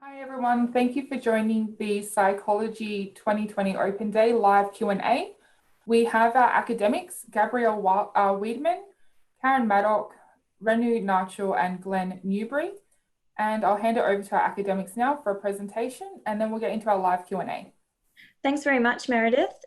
Hi everyone, thank you for joining the Psychology 2020 Open Day live Q&A. We have our academics, Gabrielle Wiedemann, Karen Maddock, Renu Nachal and Glenn Newbury. And I'll hand it over to our academics now for a presentation and then we'll get into our live Q&A. Thanks very much, Meredith.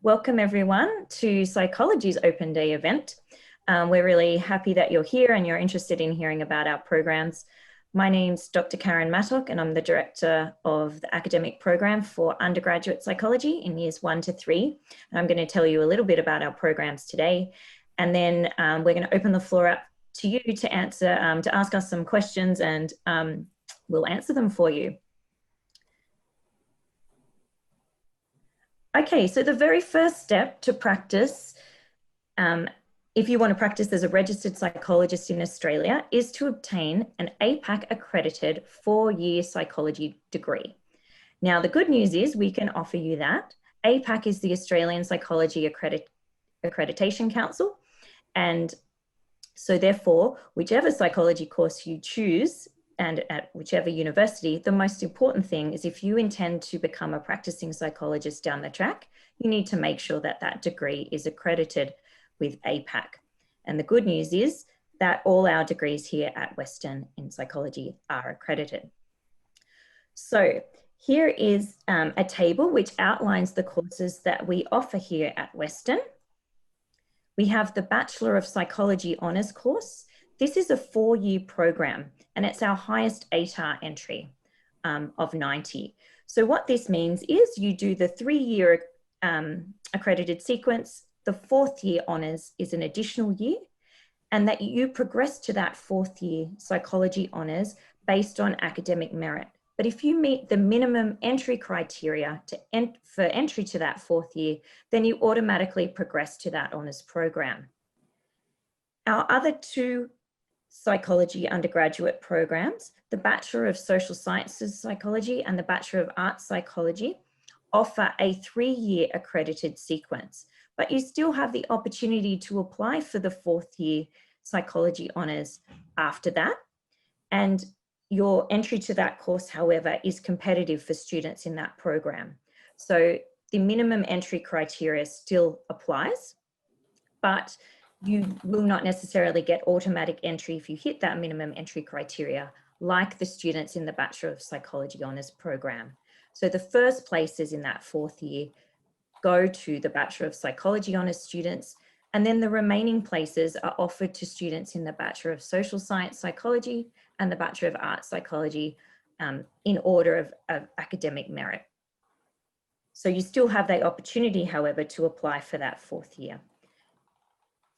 Welcome everyone to Psychology's Open Day event. We're really happy that you're here and you're interested in hearing about our programs. My name's Dr. Karen Maddock and I'm the Director of the Academic Program for Undergraduate Psychology in Years 1 to 3. And I'm going to tell you a little bit about our programs today. And then we're going to open the floor up to you to ask us some questions and we'll answer them for you. Okay, so the very first step to practice, if you want to practice as a registered psychologist in Australia, is to obtain an APAC accredited 4-year psychology degree. Now, the good news is we can offer you that. APAC is the Australian Psychology Accreditation Council. And so therefore, whichever psychology course you choose and at whichever university, the most important thing is if you intend to become a practicing psychologist down the track, you need to make sure that that degree is accredited with APAC. And the good news is that all our degrees here at Western in psychology are accredited. So here is a table which outlines the courses that we offer here at Western. We have the Bachelor of Psychology Honours course. This is a 4-year program and it's our highest ATAR entry of 90. So what this means is you do the 3-year accredited sequence. The 4th year honours is an additional year and that you progress to that 4th year psychology honours based on academic merit. But if you meet the minimum entry criteria for entry to that 4th year, then you automatically progress to that honours program. Our other 2 psychology undergraduate programs, the Bachelor of Social Sciences Psychology and the Bachelor of Arts Psychology, offer a 3-year accredited sequence. But you still have the opportunity to apply for the 4th year psychology honours after that. And your entry to that course, however, is competitive for students in that program. So the minimum entry criteria still applies, but you will not necessarily get automatic entry if you hit that minimum entry criteria, like the students in the Bachelor of Psychology Honours program. So the first places in that 4th year go to the Bachelor of Psychology Honours students, and then the remaining places are offered to students in the Bachelor of Social Science Psychology and the Bachelor of Arts Psychology in order of academic merit. So you still have the opportunity, however, to apply for that 4th year.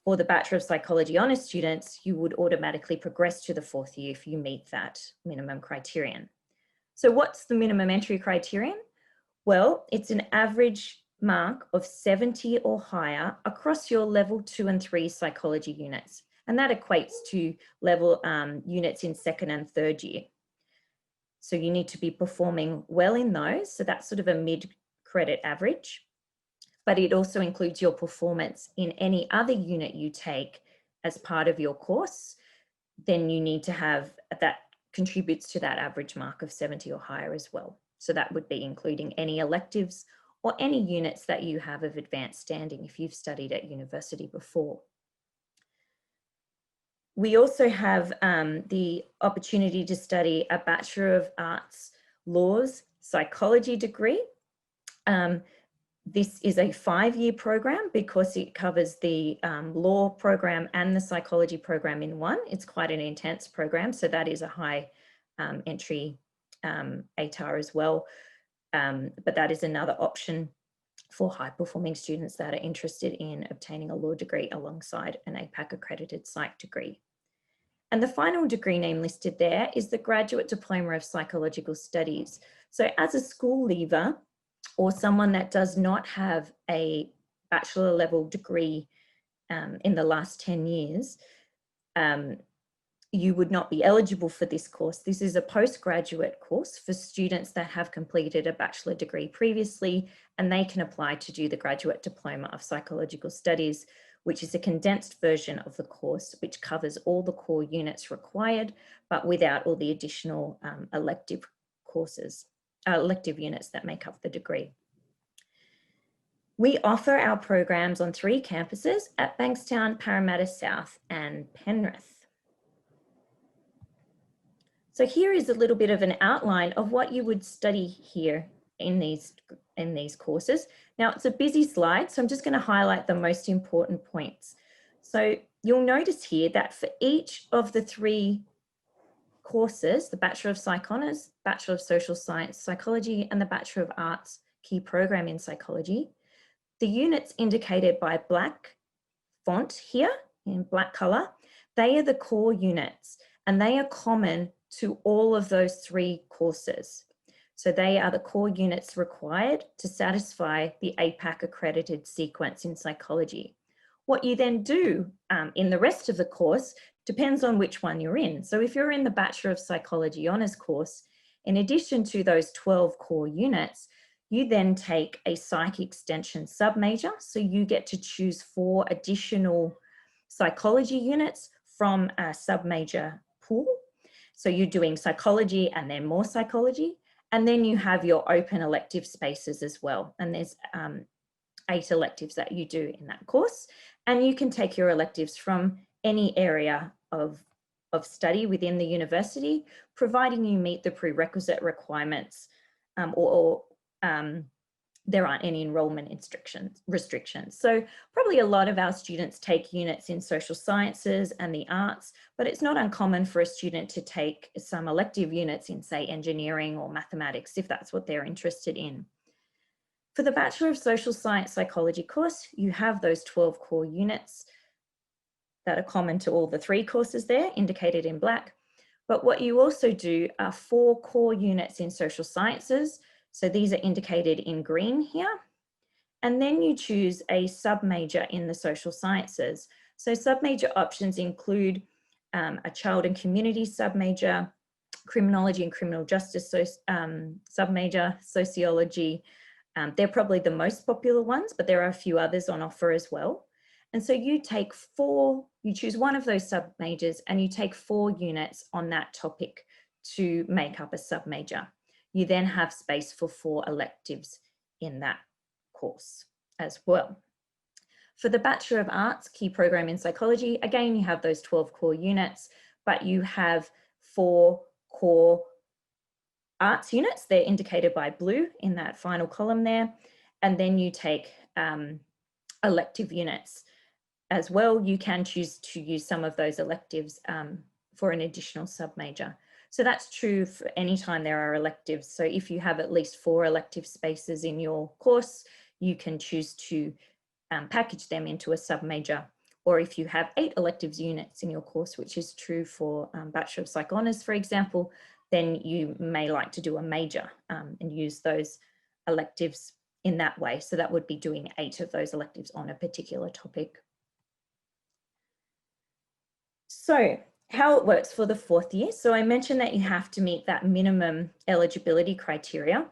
For the Bachelor of Psychology Honours students, you would automatically progress to the 4th year if you meet that minimum criterion. So what's the minimum entry criterion? Well, it's an average mark of 70 or higher across your level 2 and 3 psychology units. And that equates to level units in 2nd and 3rd year. So you need to be performing well in those. So that's sort of a mid-credit average. But it also includes your performance in any other unit you take as part of your course. Then you need to have that contributes to that average mark of 70 or higher as well. So that would be including any electives or any units that you have of advanced standing if you've studied at university before. We also have the opportunity to study a Bachelor of Arts Laws Psychology degree. This is a 5-year program because it covers the law program and the psychology program in one. It's quite an intense program, so that is a high entry ATAR as well. But that is another option for high-performing students that are interested in obtaining a law degree alongside an APAC accredited psych degree. And the final degree name listed there is the Graduate Diploma of Psychological Studies. So as a school leaver or someone that does not have a bachelor level degree in the last 10 years, you would not be eligible for this course. This is a postgraduate course for students that have completed a bachelor degree previously, and they can apply to do the Graduate Diploma of Psychological Studies, which is a condensed version of the course, which covers all the core units required, but without all the additional elective courses, elective units that make up the degree. We offer our programs on 3 campuses at Bankstown, Parramatta South and Penrith. So here is a little bit of an outline of what you would study here in these courses. Now it's a busy slide, so I'm just going to highlight the most important points. So you'll notice here that for each of the 3 courses, the Bachelor of Psych Honours, Bachelor of Social Science Psychology, and the Bachelor of Arts Key Program in Psychology, the units indicated by black font here in black colour, they are the core units and they are common to all of those 3 courses. So they are the core units required to satisfy the APAC accredited sequence in psychology. What you then do in the rest of the course depends on which one you're in. So if you're in the Bachelor of Psychology Honours course, in addition to those 12 core units, you then take a psych extension submajor. So you get to choose 4 additional psychology units from a submajor pool. So you're doing psychology and then more psychology. And then you have your open elective spaces as well. And there's 8 electives that you do in that course. And you can take your electives from any area of study within the university, providing you meet the prerequisite requirements or there aren't any enrollment restrictions. So probably a lot of our students take units in social sciences and the arts, but it's not uncommon for a student to take some elective units in, say, engineering or mathematics, if that's what they're interested in. For the Bachelor of Social Science Psychology course, you have those 12 core units that are common to all the 3 courses there, indicated in black. But what you also do are 4 core units in social sciences. So these are indicated in green here. And then you choose a submajor in the social sciences. So submajor options include a child and community submajor, criminology and criminal justice submajor, sociology. They're probably the most popular ones, but there are a few others on offer as well. And so you take 4, you choose one of those submajors and you take 4 units on that topic to make up a submajor. You then have space for 4 electives in that course as well. For the Bachelor of Arts Key Program in Psychology, again, you have those 12 core units, but you have 4 core arts units. They're indicated by blue in that final column there. And then you take elective units as well. You can choose to use some of those electives for an additional submajor. So that's true for any time there are electives. So if you have at least 4 elective spaces in your course, you can choose to package them into a submajor. Or if you have 8 electives units in your course, which is true for Bachelor of Psych Honours, for example, then you may like to do a major and use those electives in that way. So that would be doing 8 of those electives on a particular topic. So how it works for the 4th year. So I mentioned that you have to meet that minimum eligibility criteria.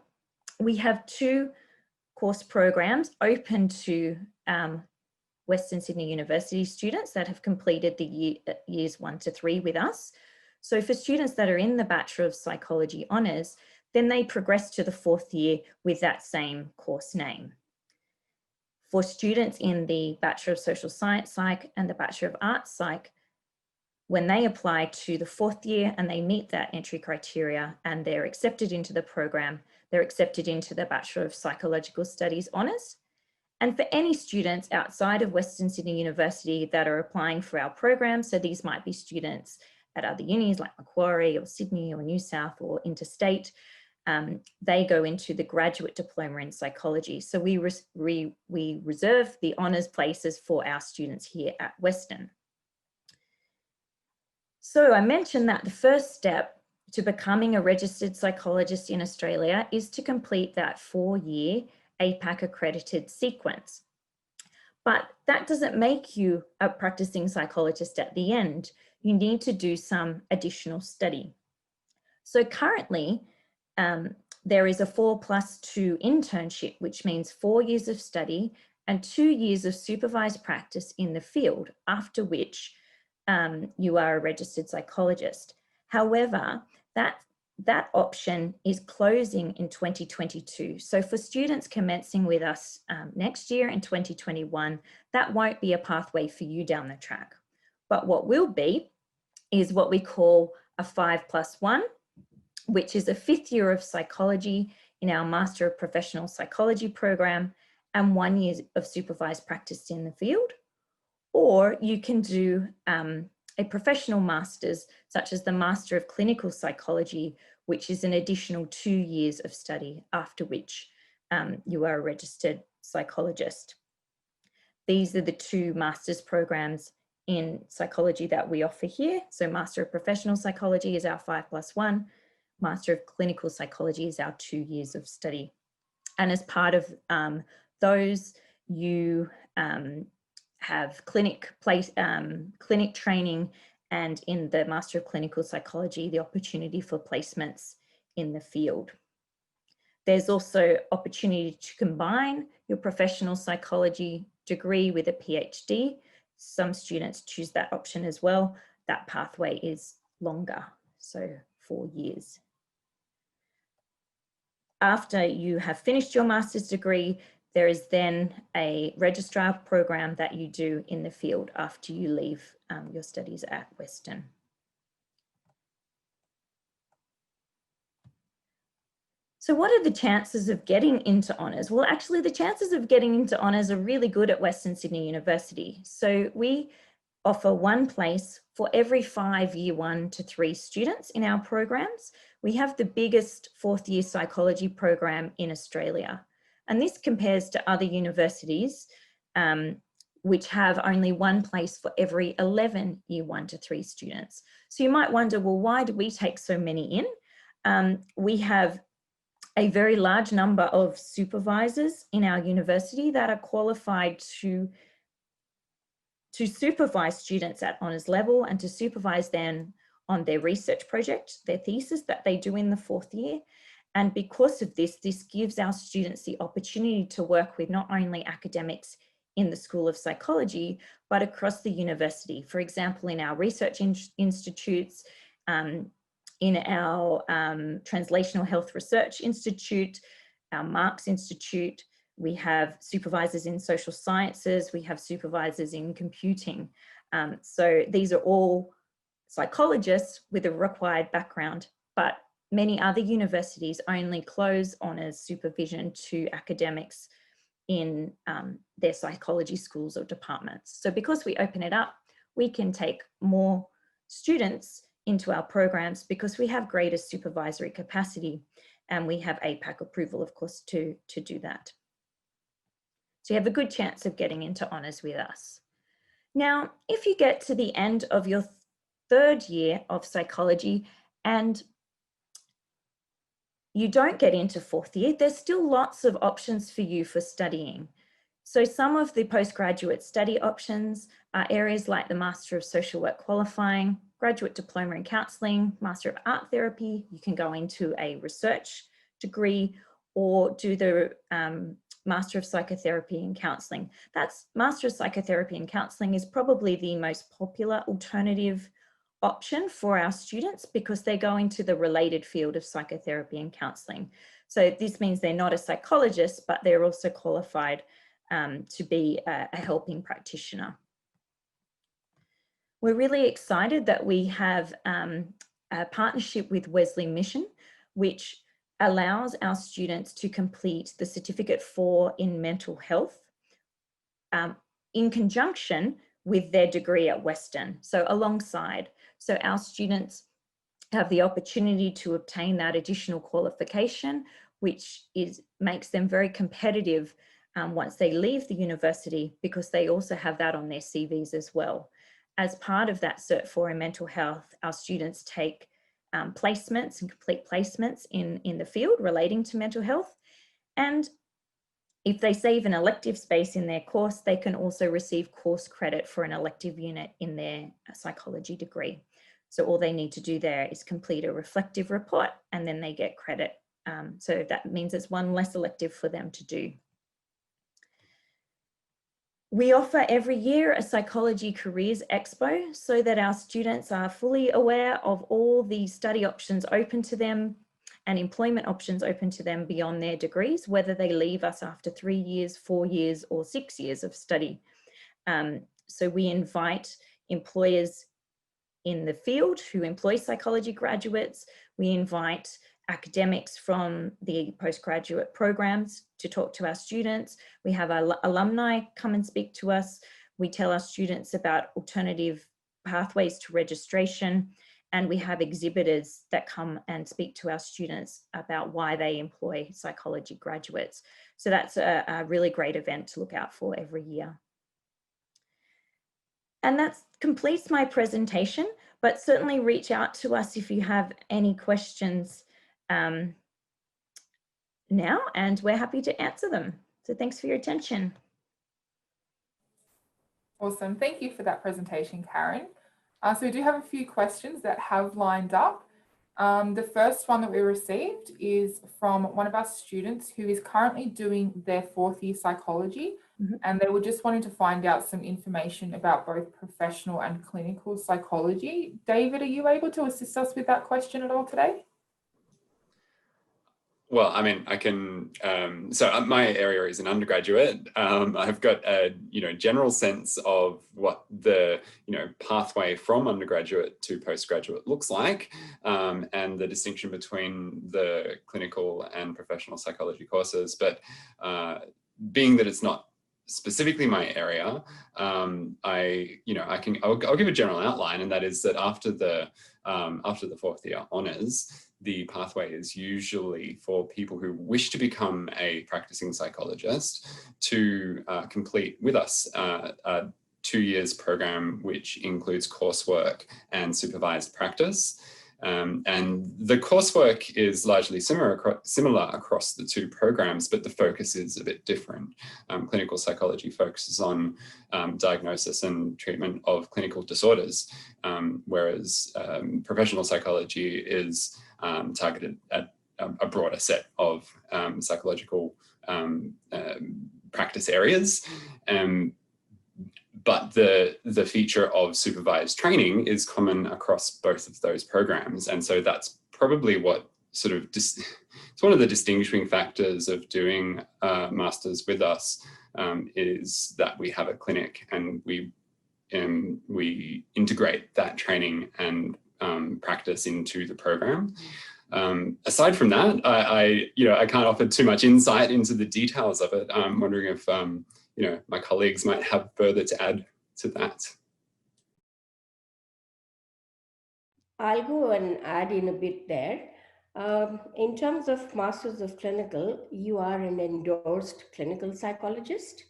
We have 2 course programs open to Western Sydney University students that have completed the years 1 to 3 with us. So for students that are in the Bachelor of Psychology Honours, then they progress to the 4th year with that same course name. For students in the Bachelor of Social Science Psych and the Bachelor of Arts Psych, when they apply to the 4th year and they meet that entry criteria and they're accepted into the program, they're accepted into the Bachelor of Psychological Studies Honours. And for any students outside of Western Sydney University that are applying for our program, so these might be students at other unis like Macquarie or Sydney or New South or interstate, they go into the graduate diploma in psychology. So we reserve the honours places for our students here at Western. So I mentioned that the first step to becoming a registered psychologist in Australia is to complete that 4-year APAC accredited sequence. But that doesn't make you a practicing psychologist at the end. You need to do some additional study. So currently, there is a 4+2 internship, which means 4 years of study and 2 years of supervised practice in the field, after which you are a registered psychologist. However, that that option is closing in 2022. So for students commencing with us next year in 2021, that won't be a pathway for you down the track. But what will be is what we call a 5+1, which is a 5th year of psychology in our Master of Professional Psychology program and 1 year of supervised practice in the field. Or you can do a professional master's, such as the Master of Clinical Psychology, which is an additional 2 years of study, after which you are a registered psychologist. These are the 2 master's programs in psychology that we offer here. So Master of Professional Psychology is our 5+1, Master of Clinical Psychology is our 2 years of study. And as part of those, you have clinic training, and in the Master of Clinical Psychology, the opportunity for placements in the field. There's also opportunity to combine your professional psychology degree with a PhD. Some students choose that option as well. That pathway is longer, so 4 years. After you have finished your master's degree, there is then a registrar program that you do in the field after you leave your studies at Western. So what are the chances of getting into honours? Well, actually the chances of getting into honours are really good at Western Sydney University. So we offer 1 place for every 5 year 1 to 3 students in our programs. We have the biggest 4th year psychology program in Australia. And this compares to other universities which have only 1 place for every 11 year 1 to 3 students. So you might wonder, well, why do we take so many in? We have a very large number of supervisors in our university that are qualified to supervise students at honours level and to supervise them on their research project, their thesis that they do in the 4th year. And because of this, this gives our students the opportunity to work with not only academics in the School of Psychology, but across the university. For example, in our research institutes, in our Translational Health Research Institute, our Marks Institute, we have supervisors in social sciences, we have supervisors in computing. So these are all psychologists with a required background, but many other universities only close honours supervision to academics in their psychology schools or departments. So because we open it up, we can take more students into our programs because we have greater supervisory capacity and we have APAC approval, of course, to do that. So you have a good chance of getting into honours with us. Now, if you get to the end of your 3rd year of psychology and you don't get into 4th year, there's still lots of options for you for studying. So some of the postgraduate study options are areas like the Master of Social Work qualifying, Graduate Diploma in Counselling, Master of Art Therapy. You can go into a research degree or do the Master of Psychotherapy and Counselling. That's Master of Psychotherapy and Counselling is probably the most popular alternative option for our students because they go into the related field of psychotherapy and counselling. So this means they're not a psychologist, but they're also qualified to be a helping practitioner. We're really excited that we have a partnership with Wesley Mission, which allows our students to complete the Certificate 4 in Mental Health in conjunction with their degree at Western, so alongside. So our students have the opportunity to obtain that additional qualification, which makes them very competitive once they leave the university because they also have that on their CVs as well. As part of that Cert 4 in Mental Health, our students take placements and complete placements in the field relating to mental health. And if they save an elective space in their course, they can also receive course credit for an elective unit in their psychology degree. So all they need to do there is complete a reflective report and then they get credit. So that means it's 1 less elective for them to do. We offer every year a Psychology Careers Expo so that our students are fully aware of all the study options open to them and employment options open to them beyond their degrees, whether they leave us after 3 years, 4 years, or 6 years of study. So we invite employers in the field who employ psychology graduates. We invite academics from the postgraduate programs to talk to our students. We have our alumni come and speak to us. We tell our students about alternative pathways to registration, and we have exhibitors that come and speak to our students about why they employ psychology graduates. So that's a really great event to look out for every year. And that completes my presentation, but certainly reach out to us if you have any questions now, and we're happy to answer them. So thanks for your attention. Awesome. Thank you for that presentation, Karen. So we do have a few questions that have lined up. The first one that we received is from one of our students who is currently doing their 4th year psychology, and they were just wanting to find out some information about both professional and clinical psychology. David, are you able to assist us with that question at all today? Well, I mean, I can, so my area is an undergraduate. I've got a, general sense of what the, pathway from undergraduate to postgraduate looks like, and the distinction between the clinical and professional psychology courses. But being that it's not specifically my area, I'll give a general outline, and that is that after the 4th year honours, the pathway is usually for people who wish to become a practicing psychologist to complete with us a 2 years program, which includes coursework and supervised practice. And the coursework is largely similar across the 2 programs, but the focus is a bit different. Clinical psychology focuses on diagnosis and treatment of clinical disorders, whereas professional psychology is targeted at a broader set of psychological practice areas. But the feature of supervised training is common across both of those programs. And so that's probably what sort of, it's one of the distinguishing factors of doing a master's with us, is that we have a clinic and we integrate that training and practice into the program. Aside from that, I can't offer too much insight into the details of it. I'm wondering if my colleagues might have further to add to that. I'll go and add in a bit there. In terms of Masters of Clinical, you are an endorsed clinical psychologist.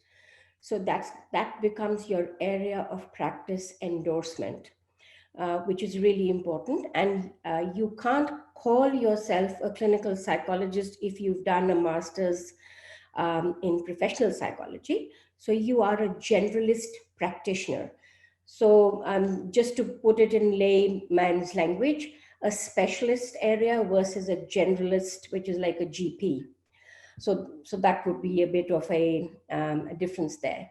So that becomes your area of practice endorsement, which is really important. And you can't call yourself a clinical psychologist if you've done a master's in professional psychology. So you are a generalist practitioner. So just to put it in layman's language, a specialist area versus a generalist, which is like a GP. So that would be a bit of a difference there.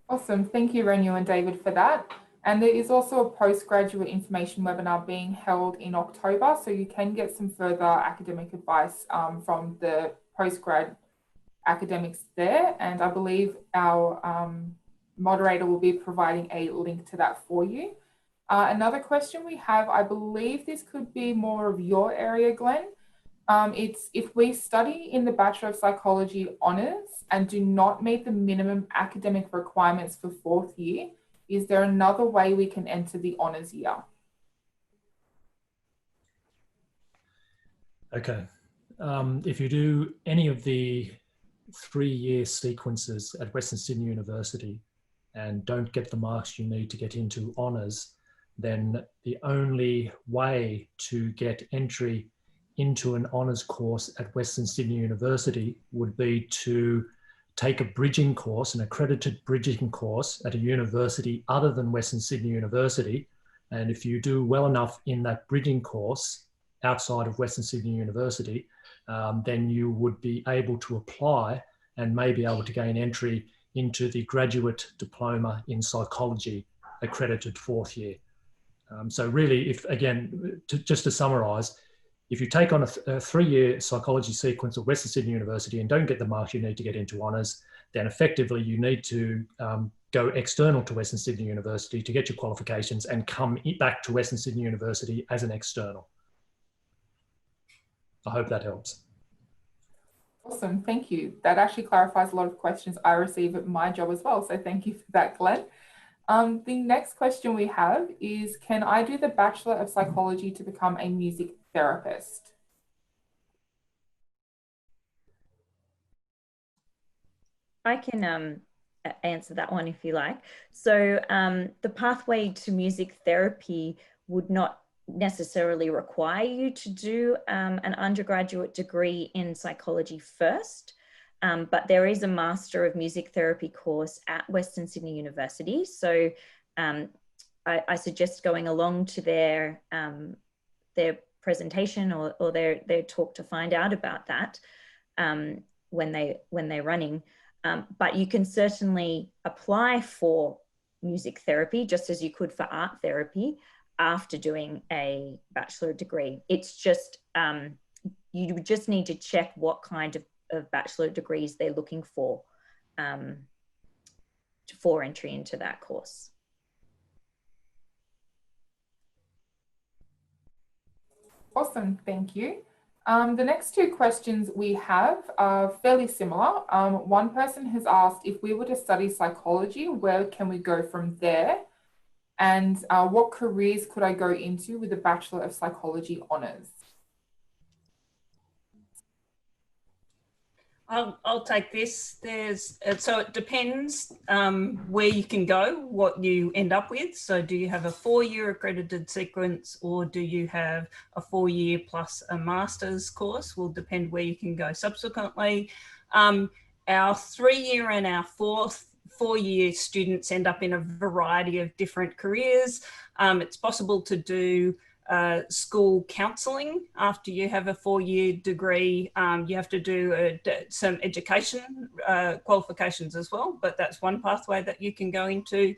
Awesome. Thank you, Renu and David, for that. And there is also a postgraduate information webinar being held in October, so you can get some further academic advice from the postgrad academics there. And I believe our moderator will be providing a link to that for you. Another question we have, I believe this could be more of your area, Glenn. It's if we study in the Bachelor of Psychology honours and do not meet the minimum academic requirements for 4th year, is there another way we can enter the honours year? Okay. If you do any of the 3-year sequences at Western Sydney University and don't get the marks you need to get into honours, then the only way to get entry into an honours course at Western Sydney University would be to take a bridging course, an accredited bridging course at a university other than Western Sydney University. And if you do well enough in that bridging course outside of Western Sydney University, then you would be able to apply and may be able to gain entry into the graduate diploma in psychology, accredited 4th year. So really, if again, just to summarise, if you take on a 3-year psychology sequence at Western Sydney University and don't get the marks you need to get into honours, then effectively you need to go external to Western Sydney University to get your qualifications and come back to Western Sydney University as an external. I hope that helps. Awesome, thank you. That actually clarifies a lot of questions I receive at my job as well. So thank you for that, Glenn. The next question we have is, can I do the Bachelor of Psychology to become a music therapist? I can answer that one if you like. So the pathway to music therapy would not necessarily require you to do an undergraduate degree in psychology first, but there is a Master of Music Therapy course at Western Sydney University. So I suggest going along to their presentation or their talk to find out about that when they're running. But you can certainly apply for music therapy just as you could for art therapy after doing a bachelor degree. It's just, you just need to check what kind of bachelor degrees they're looking for entry into that course. Awesome, thank you. The next 2 questions we have are fairly similar. One person has asked, if we were to study psychology, where can we go from there? And what careers could I go into with a Bachelor of Psychology honours? I'll take this. So it depends where you can go, what you end up with. So do you have a 4-year accredited sequence, or do you have a 4-year plus a master's course? Will depend where you can go subsequently. Our 3-year and our 4-year students end up in a variety of different careers. It's possible to do school counselling after you have a 4-year degree. You have to do some education qualifications as well, but that's one pathway that you can go into.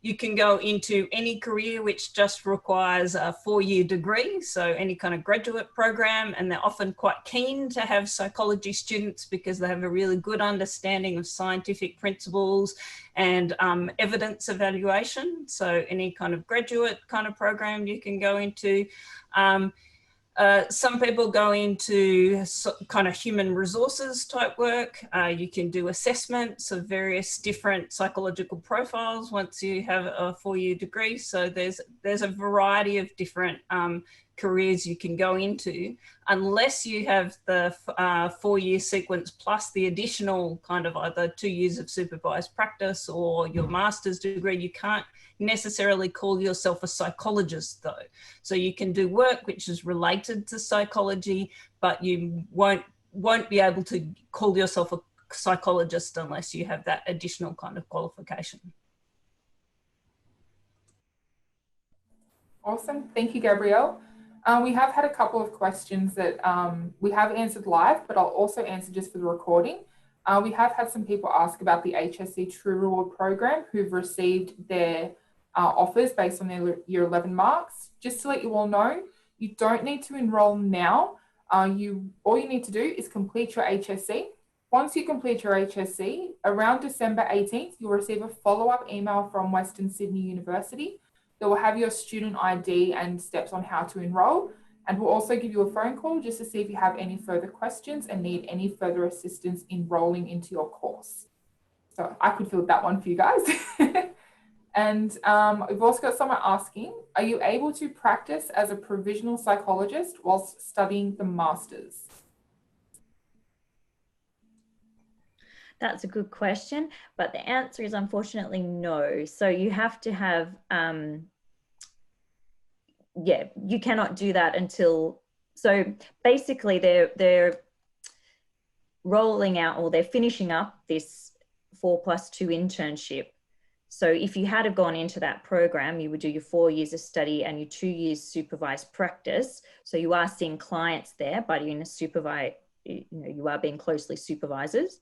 You can go into any career which just requires a 4-year degree, so any kind of graduate program, and they're often quite keen to have psychology students because they have a really good understanding of scientific principles and evidence evaluation. So any kind of graduate kind of program you can go into. Some people go into kind of human resources type work. You can do assessments of various different psychological profiles once you have a 4-year degree. So there's a variety of different careers you can go into, unless you have the 4-year sequence plus the additional kind of either 2 years of supervised practice or your master's degree. You can't necessarily call yourself a psychologist though. So you can do work which is related to psychology, but you won't be able to call yourself a psychologist unless you have that additional kind of qualification. Awesome, thank you, Gabrielle. We have had a couple of questions that we have answered live, but I'll also answer just for the recording. We have had some people ask about the HSC True Reward program who've received their offers based on their Year 11 marks. Just to let you all know, you don't need to enroll now. All you need to do is complete your HSC. Once you complete your HSC, around December 18th, you'll receive a follow-up email from Western Sydney University that will have your student ID and steps on how to enroll. And we'll also give you a phone call just to see if you have any further questions and need any further assistance enrolling into your course. So I could fill that one for you guys. And we've also got someone asking, are you able to practice as a provisional psychologist whilst studying the masters? That's a good question, but the answer is unfortunately no. So you have to have, you cannot do that until, so basically they're rolling out, or they're finishing up this 4+2 internship. So if you had have gone into that program, you would do your 4 years of study and your 2 years supervised practice. So you are seeing clients there, but you're you are being closely supervised.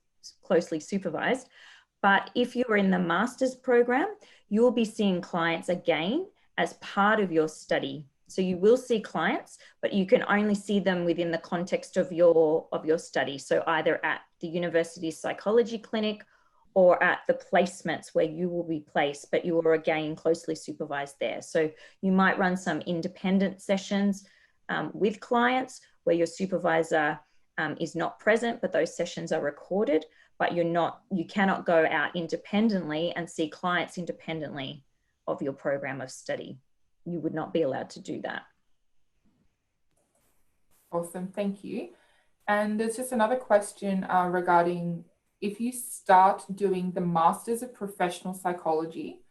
But if you're in the master's program, you'll be seeing clients again as part of your study. So you will see clients, but you can only see them within the context of your study. So either at the university psychology clinic or at the placements where you will be placed, but you are again closely supervised there. So you might run some independent sessions with clients where your supervisor is not present, but those sessions are recorded, but you cannot go out independently and see clients independently of your program of study. You would not be allowed to do that. Awesome, thank you. And there's just another question regarding if you start doing the Masters of Professional Psychology,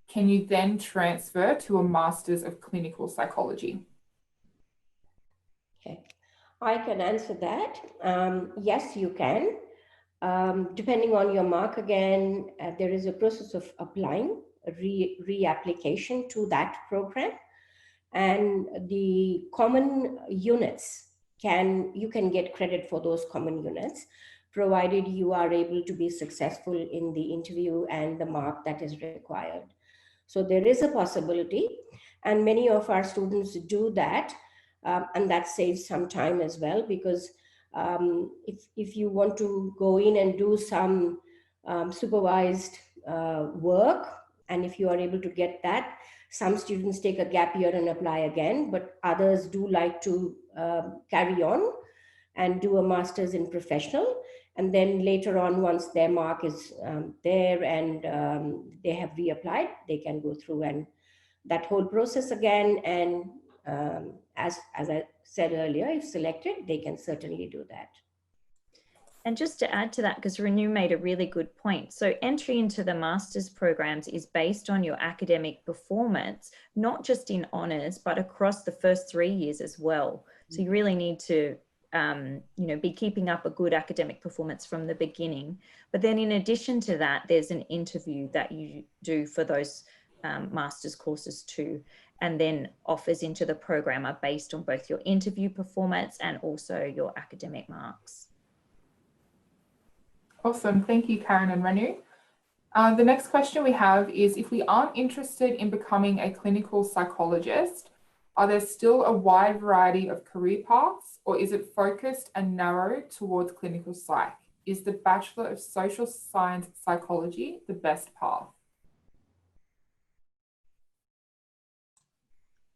can you then transfer to a Masters of Clinical Psychology? Okay, I can answer that. Yes, you can. Depending on your mark again, there is a process of applying, reapplication to that program. And the common units, you can get credit for those common units, provided you are able to be successful in the interview and the mark that is required. So there is a possibility, and many of our students do that, and that saves some time as well, because if you want to go in and do some supervised work, and if you are able to get that, some students take a gap year and apply again, but others do like to carry on and do a master's in professional. And then later on, once their mark is there and they have reapplied, they can go through and that whole process again. And as I said earlier, if selected, they can certainly do that. And just to add to that, because Renu made a really good point. So entry into the master's programs is based on your academic performance, not just in honours, but across the first 3 years as well. So you really need to be keeping up a good academic performance from the beginning. But then in addition to that, there's an interview that you do for those master's courses too. And then offers into the program are based on both your interview performance and also your academic marks. Awesome, thank you, Karen and Renu. The next question we have is, if we aren't interested in becoming a clinical psychologist, are there still a wide variety of career paths, or is it focused and narrow towards clinical psych? Is the Bachelor of Social Science Psychology the best path?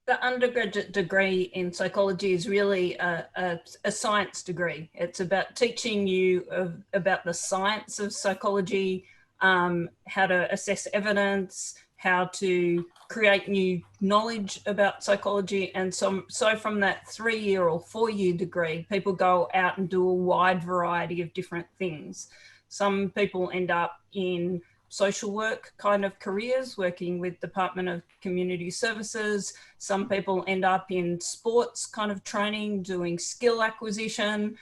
The undergraduate degree in psychology is really a science degree. It's about teaching you about the science of psychology, how to assess evidence, how to create new knowledge about psychology. And so from that 3-year or 4-year degree, people go out and do a wide variety of different things. Some people end up in social work kind of careers, working with Department of Community Services. Some people end up in sports kind of training, doing skill acquisition.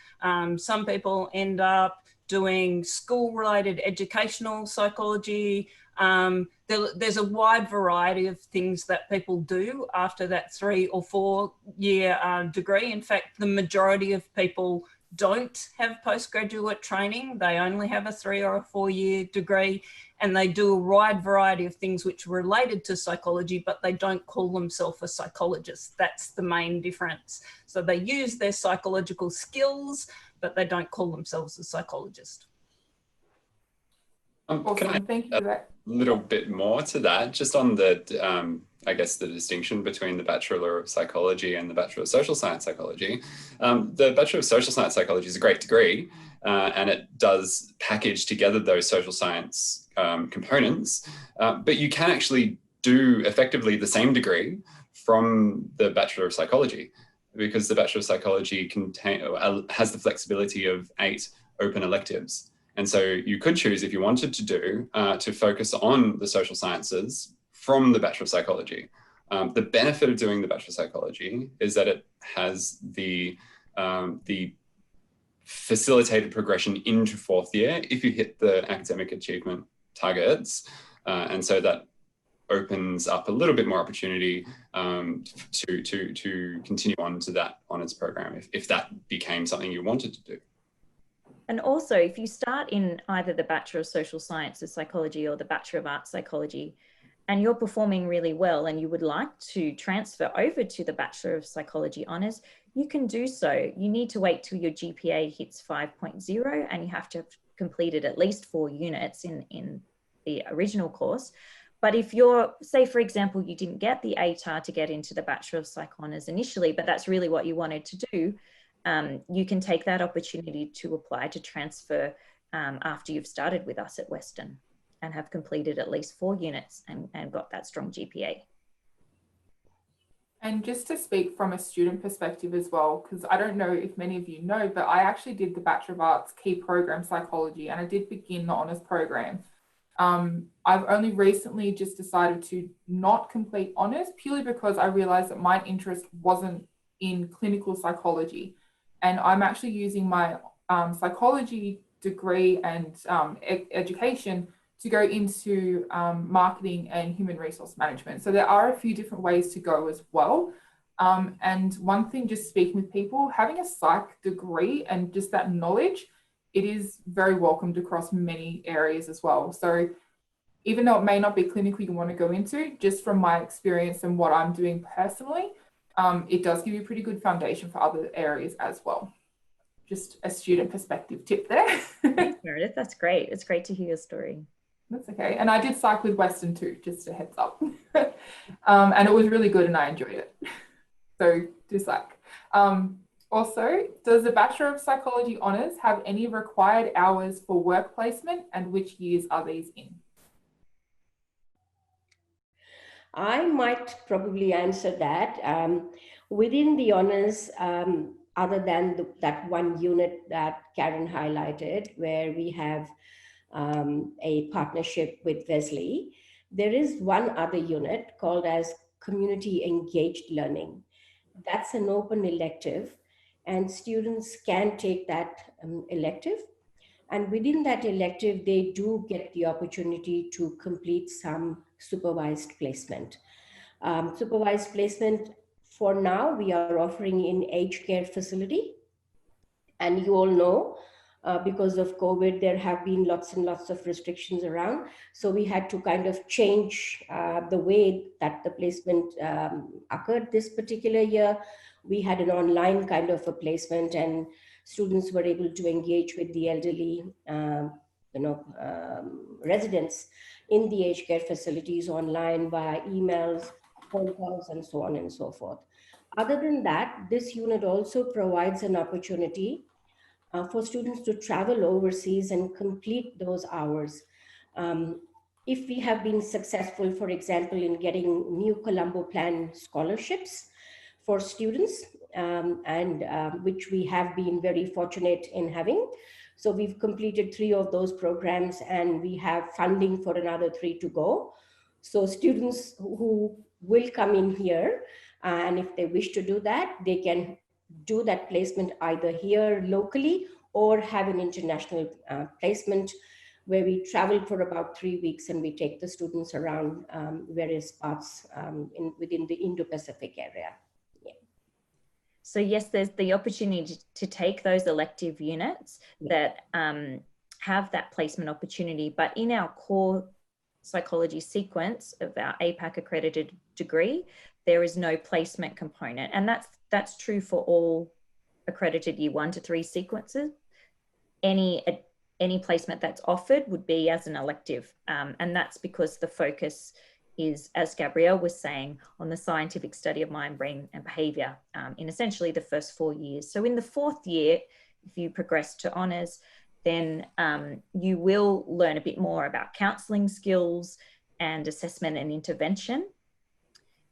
Some people end up doing school-related educational psychology. There's a wide variety of things that people do after that 3 or 4 year degree. In fact, the majority of people don't have postgraduate training. They only have a 3 or a 4 year degree, and they do a wide variety of things which are related to psychology, but they don't call themselves a psychologist. That's the main difference. So they use their psychological skills, but they don't call themselves a psychologist. Awesome, thank you for that. A little bit more to that, just on the, I guess, the distinction between the Bachelor of Psychology and the Bachelor of Social Science Psychology. The Bachelor of Social Science Psychology is a great degree, and it does package together those social science components, but you can actually do effectively the same degree from the Bachelor of Psychology, because the Bachelor of Psychology has the flexibility of 8 open electives. And so you could choose, if you wanted to focus on the social sciences from the Bachelor of Psychology. The benefit of doing the Bachelor of Psychology is that it has the facilitated progression into 4th year if you hit the academic achievement targets. And so that opens up a little bit more opportunity to continue on to that honours program if that became something you wanted to do. And also, if you start in either the Bachelor of Social Sciences Psychology or the Bachelor of Arts Psychology, and you're performing really well and you would like to transfer over to the Bachelor of Psychology Honours, you can do so. You need to wait till your GPA hits 5.0 and you have to have completed at least 4 units in the original course. But if you're, say, for example, you didn't get the ATAR to get into the Bachelor of Psych Honours initially, but that's really what you wanted to do, you can take that opportunity to apply to transfer after you've started with us at Western and have completed at least 4 units and got that strong GPA. And just to speak from a student perspective as well, because I don't know if many of you know, but I actually did the Bachelor of Arts Key Program Psychology, and I did begin the honours program. I've only recently just decided to not complete honours purely because I realised that my interest wasn't in clinical psychology. And I'm actually using my psychology degree and education to go into marketing and human resource management. So there are a few different ways to go as well. And one thing, just speaking with people, having a psych degree and just that knowledge, it is very welcomed across many areas as well. So even though it may not be clinical you want to go into, just from my experience and what I'm doing personally, it does give you a pretty good foundation for other areas as well. Just a student perspective tip there. Thanks, Meredith. That's great. It's great to hear your story. That's okay. And I did psych with Western too, just a heads up. And it was really good and I enjoyed it. So do psych. Also, does the Bachelor of Psychology Honours have any required hours for work placement, and which years are these in? I might probably answer that. Within the honours, other than that one unit that Karen highlighted, where we have a partnership with Wesley, there is one other unit called as Community Engaged Learning. That's an open elective, and students can take that elective. And within that elective, they do get the opportunity to complete some supervised placement. Supervised placement, for now, we are offering in aged care facility. And you all know, because of COVID, there have been lots and lots of restrictions around. So we had to kind of change the way that the placement occurred this particular year. We had an online kind of a placement, and students were able to engage with the elderly residents in the aged care facilities online via emails, phone calls, and so on and so forth. Other than that, this unit also provides an opportunity for students to travel overseas and complete those hours. If we have been successful, for example, in getting new Colombo Plan scholarships for students, which we have been very fortunate in having. So we've completed 3 of those programs, and we have funding for another 3 to go. So students who will come in here, and if they wish to do that, they can do that placement either here locally or have an international placement where we travel for about 3 weeks and we take the students around various parts within the Indo-Pacific area. Yeah. So yes, there's the opportunity to take those elective units that have that placement opportunity, but in our core psychology sequence of our APAC accredited degree, there is no placement component. And that's true for all accredited year 1 to 3 sequences. Any placement that's offered would be as an elective. And that's because the focus is, as Gabrielle was saying, on the scientific study of mind, brain, and behavior in essentially the first 4 years. So in the 4th year, if you progress to honours, then you will learn a bit more about counselling skills and assessment and intervention.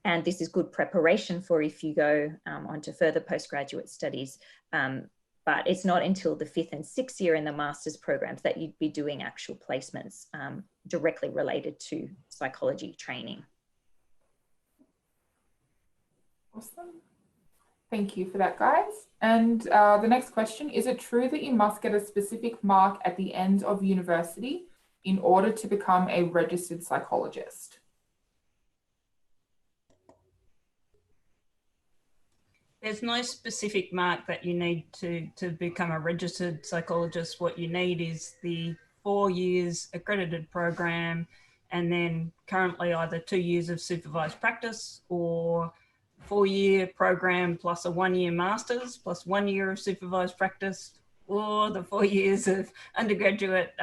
And this is good preparation for if you go on to further postgraduate studies. But it's not until the 5th and 6th year in the master's programs that you'd be doing actual placements directly related to psychology training. Awesome. Thank you for that, guys. And the next question, is it true that you must get a specific mark at the end of university in order to become a registered psychologist? There's no specific mark that you need to become a registered psychologist. What you need is the 4 years accredited program, and then currently either 2 years of supervised practice or 4-year program plus a 1-year master's plus 1 year of supervised practice, or the 4 years of undergraduate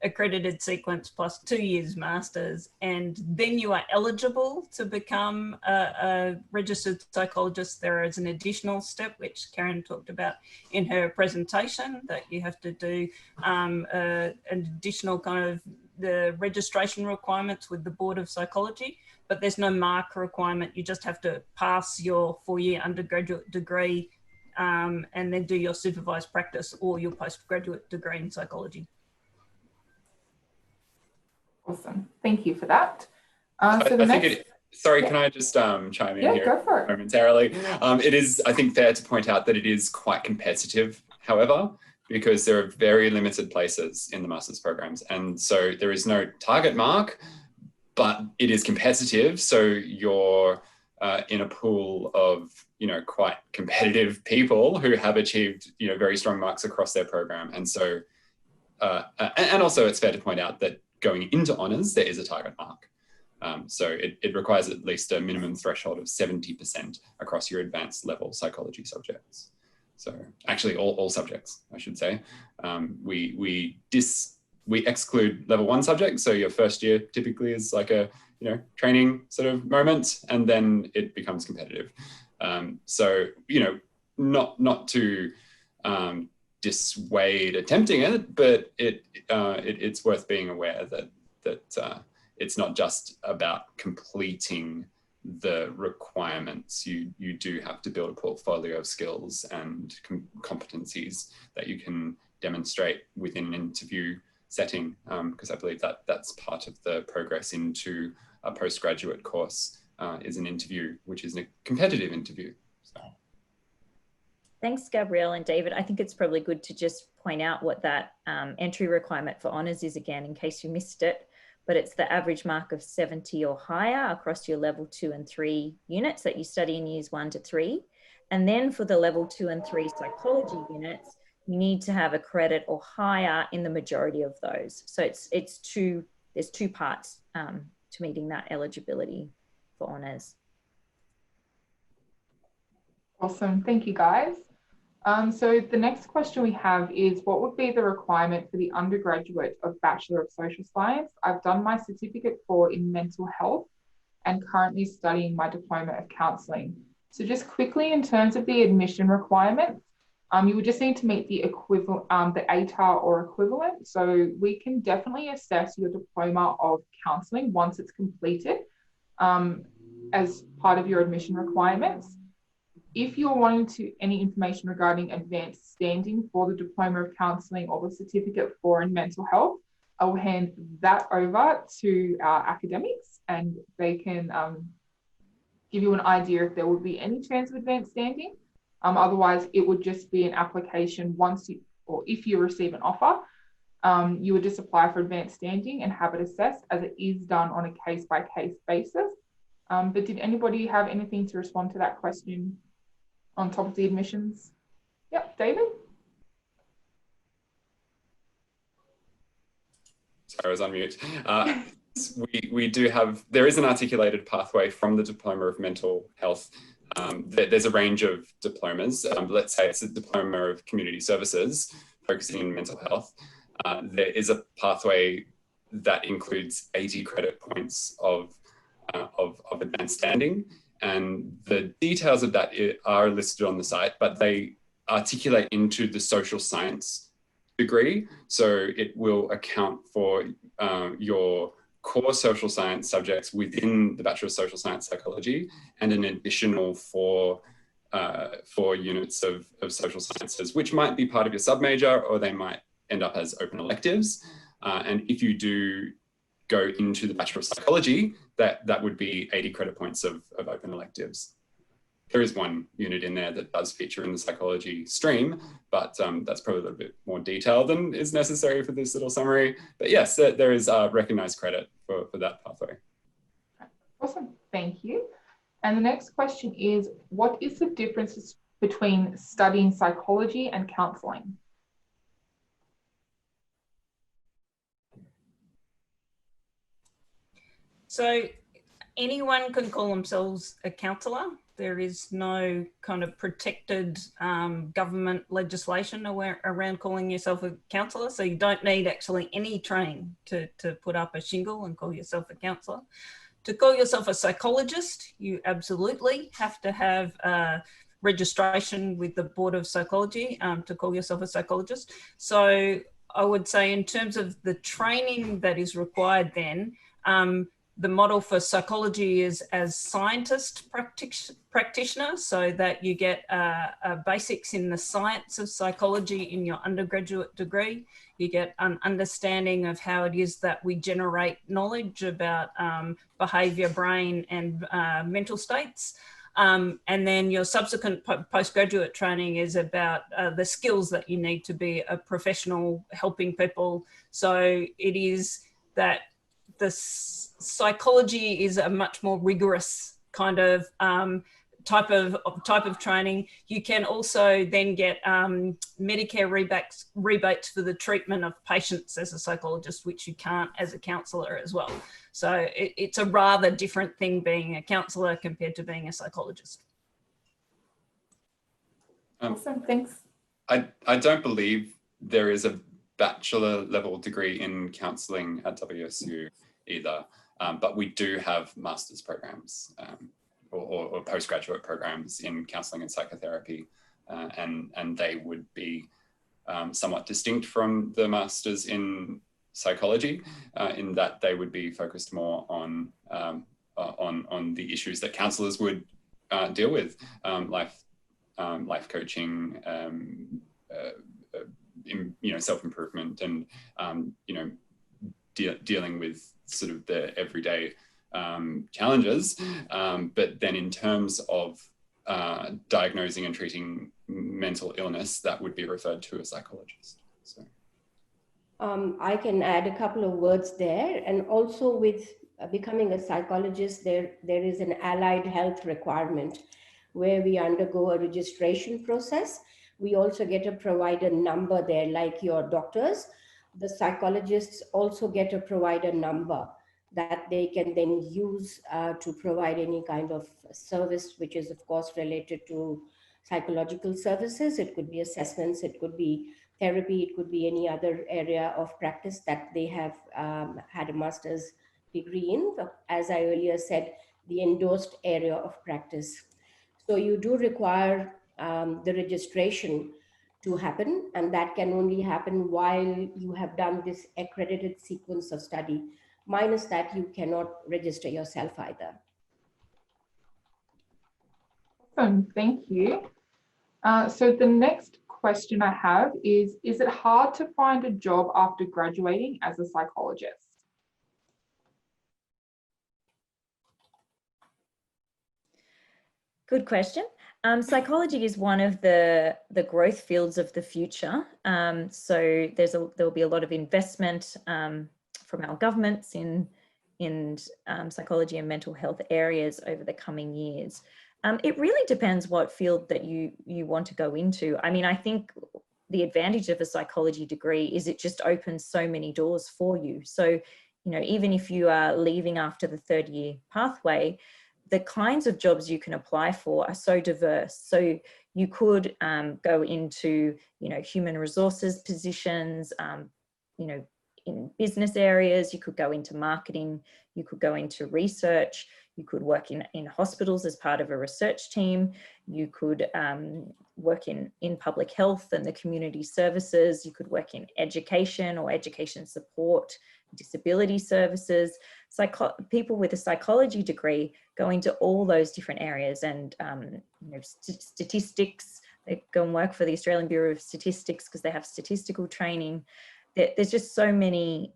accredited sequence plus 2 years masters, and then you are eligible to become a registered psychologist. There is an additional step which Karen talked about in her presentation, that you have to do an additional kind of the registration requirements with the Board of Psychology, but there's no mark requirement. You just have to pass your 4-year undergraduate degree and then do your supervised practice or your postgraduate degree in psychology. Awesome. Thank you for that. Sorry, can I just chime in here go for it. momentarily? It is, I think, fair to point out that it is quite competitive, however, because there are very limited places in the master's programs. And so there is no target mark, but it is competitive. So you're in a pool of, quite competitive people who have achieved, very strong marks across their program. And so, and also it's fair to point out that going into honours, there is a target mark. So it requires at least a minimum threshold of 70% across your advanced level psychology subjects. So actually all subjects, I should say. We exclude level 1 subjects. So your first year typically is like a, training sort of moment, and then it becomes competitive. So, not to dissuade attempting it, but it's worth being aware that it's not just about completing the requirements. You do have to build a portfolio of skills and competencies that you can demonstrate within an interview setting, because I believe that that's part of the progress into a postgraduate course is an interview, which is a competitive interview. So. Thanks, Gabrielle and David. I think it's probably good to just point out what that entry requirement for honours is again, in case you missed it. But it's the average mark of 70 or higher across your level 2 and 3 units that you study in years 1 to 3. And then for the level 2 and 3 psychology units, you need to have a credit or higher in the majority of those. So there's two parts to meeting that eligibility for honours. Awesome. Thank you, guys. So the next question we have is, what would be the requirement for the undergraduate of Bachelor of Social Science? I've done my Certificate 4 in mental health and currently studying my Diploma of Counselling. So just quickly, in terms of the admission requirements, you would just need to meet the equivalent, the ATAR or equivalent. So we can definitely assess your Diploma of Counselling once it's completed as part of your admission requirements. If you're wanting any information regarding advanced standing for the Diploma of Counselling or the Certificate 4 in mental health, I will hand that over to our academics, and they can give you an idea if there would be any chance of advanced standing. Otherwise, it would just be an application if you receive an offer, you would just apply for advanced standing and have it assessed, as it is done on a case-by-case basis. But did anybody have anything to respond to that question on top of the admissions? Yep, David? Sorry, I was on mute. We do have, there is an articulated pathway from the Diploma of Mental Health. There's a range of diplomas. Let's say it's a Diploma of Community Services focusing on mental health. There is a pathway that includes 80 credit points of advanced standing. And the details of that are listed on the site, but they articulate into the social science degree. So it will account for your core social science subjects within the Bachelor of Social Science Psychology, and an additional four units of social sciences, which might be part of your submajor, or they might end up as open electives. And if you do go into the Bachelor of Psychology, that would be 80 credit points of open electives. There is one unit in there that does feature in the psychology stream, but that's probably a little bit more detail than is necessary for this little summary. But yes, there is recognized credit for that pathway. Awesome, thank you. And the next question is, what is the difference between studying psychology and counselling? So anyone can call themselves a counsellor. There is no kind of protected government legislation around calling yourself a counsellor. So you don't need actually any training to put up a shingle and call yourself a counsellor. To call yourself a psychologist, you absolutely have to have registration with the Board of Psychology to call yourself a psychologist. So I would say in terms of the training that is required then, the model for psychology is as scientist practitioner, so that you get basics in the science of psychology in your undergraduate degree. You get an understanding of how it is that we generate knowledge about behaviour, brain and mental states. And then your subsequent postgraduate training is about the skills that you need to be a professional helping people. So it is that the psychology is a much more rigorous kind of type of training. You can also then get Medicare rebates for the treatment of patients as a psychologist, which you can't as a counsellor as well. So it's a rather different thing being a counsellor compared to being a psychologist. Awesome, thanks. I don't believe there is a bachelor level degree in counselling at WSU either, but we do have master's programs or postgraduate programs in counselling and psychotherapy, and they would be somewhat distinct from the masters in psychology, in that they would be focused more on the issues that counsellors would deal with, life coaching, self-improvement, and dealing with sort of the everyday challenges. But then in terms of diagnosing and treating mental illness, that would be referred to a psychologist. So. I can add a couple of words there. And also with becoming a psychologist, there is an allied health requirement where we undergo a registration process. We also get a provider number there, like your doctors. The psychologists also get a provider number that they can then use to provide any kind of service, which is of course related to psychological services. It could be assessments, it could be therapy, it could be any other area of practice that they have had a master's degree in. As I earlier said, the endorsed area of practice. So you do require the registration to happen, and that can only happen while you have done this accredited sequence of study. Minus that, you cannot register yourself either. Awesome, thank you. So the next question I have is it hard to find a job after graduating as a psychologist? Good question. Psychology is one of the growth fields of the future. So there'll be a lot of investment from our governments in psychology and mental health areas over the coming years. It really depends what field that you want to go into. I mean, I think the advantage of a psychology degree is it just opens so many doors for you. So, even if you are leaving after the third year pathway, the kinds of jobs you can apply for are so diverse. So you could go into, human resources positions, in business areas, you could go into marketing, you could go into research, you could work in hospitals as part of a research team, you could work in public health and the community services, you could work in education or education support, disability services. People with a psychology degree go into all those different areas, and statistics, they go and work for the Australian Bureau of Statistics because they have statistical training. There's just so many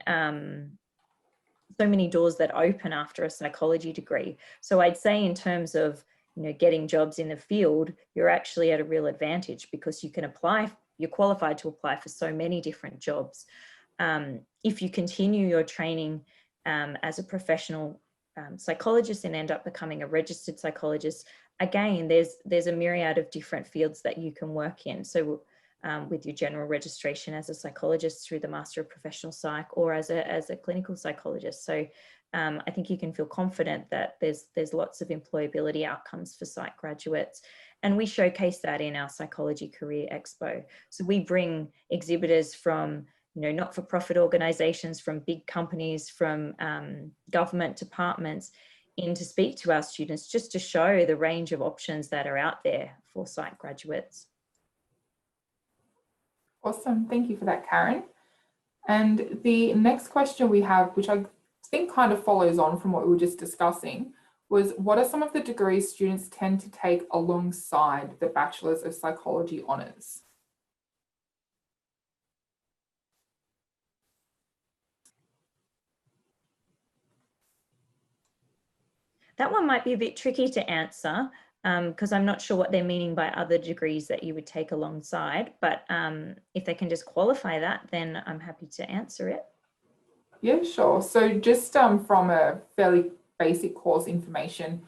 doors that open after a psychology degree. So I'd say in terms of getting jobs in the field, you're actually at a real advantage because you can apply, you're qualified to apply for so many different jobs. If you continue your training as a professional psychologist and end up becoming a registered psychologist, again, there's a myriad of different fields that you can work in. So with your general registration as a psychologist through the Master of Professional Psych, or as a clinical psychologist. So I think you can feel confident that there's lots of employability outcomes for psych graduates. And we showcase that in our Psychology Career Expo. So we bring exhibitors from, you know, not-for-profit organisations, from big companies, from government departments in to speak to our students, just to show the range of options that are out there for psych graduates. Awesome. Thank you for that, Karen. And the next question we have, which I think kind of follows on from what we were just discussing, was what are some of the degrees students tend to take alongside the Bachelors of Psychology honours? That one might be a bit tricky to answer because I'm not sure what they're meaning by other degrees that you would take alongside, but if they can just qualify that, then I'm happy to answer it. Yeah, sure. So just from a fairly basic course information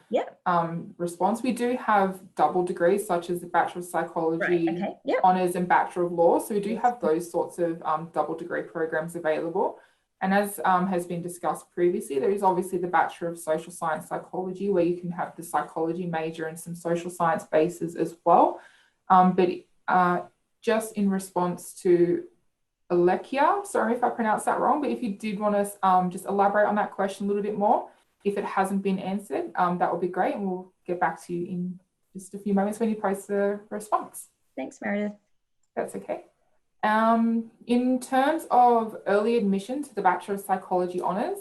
response, we do have double degrees such as the Bachelor of Psychology honours and Bachelor of Law. So we do have those sorts of double degree programs available. And as has been discussed previously, there is obviously the Bachelor of Social Science Psychology, where you can have the psychology major and some social science bases as well. But just in response to Alekia, sorry if I pronounced that wrong, but if you did want to just elaborate on that question a little bit more, if it hasn't been answered, that would be great. And we'll get back to you in just a few moments when you post the response. Thanks, Meredith. That's okay. In terms of early admission to the Bachelor of Psychology honours,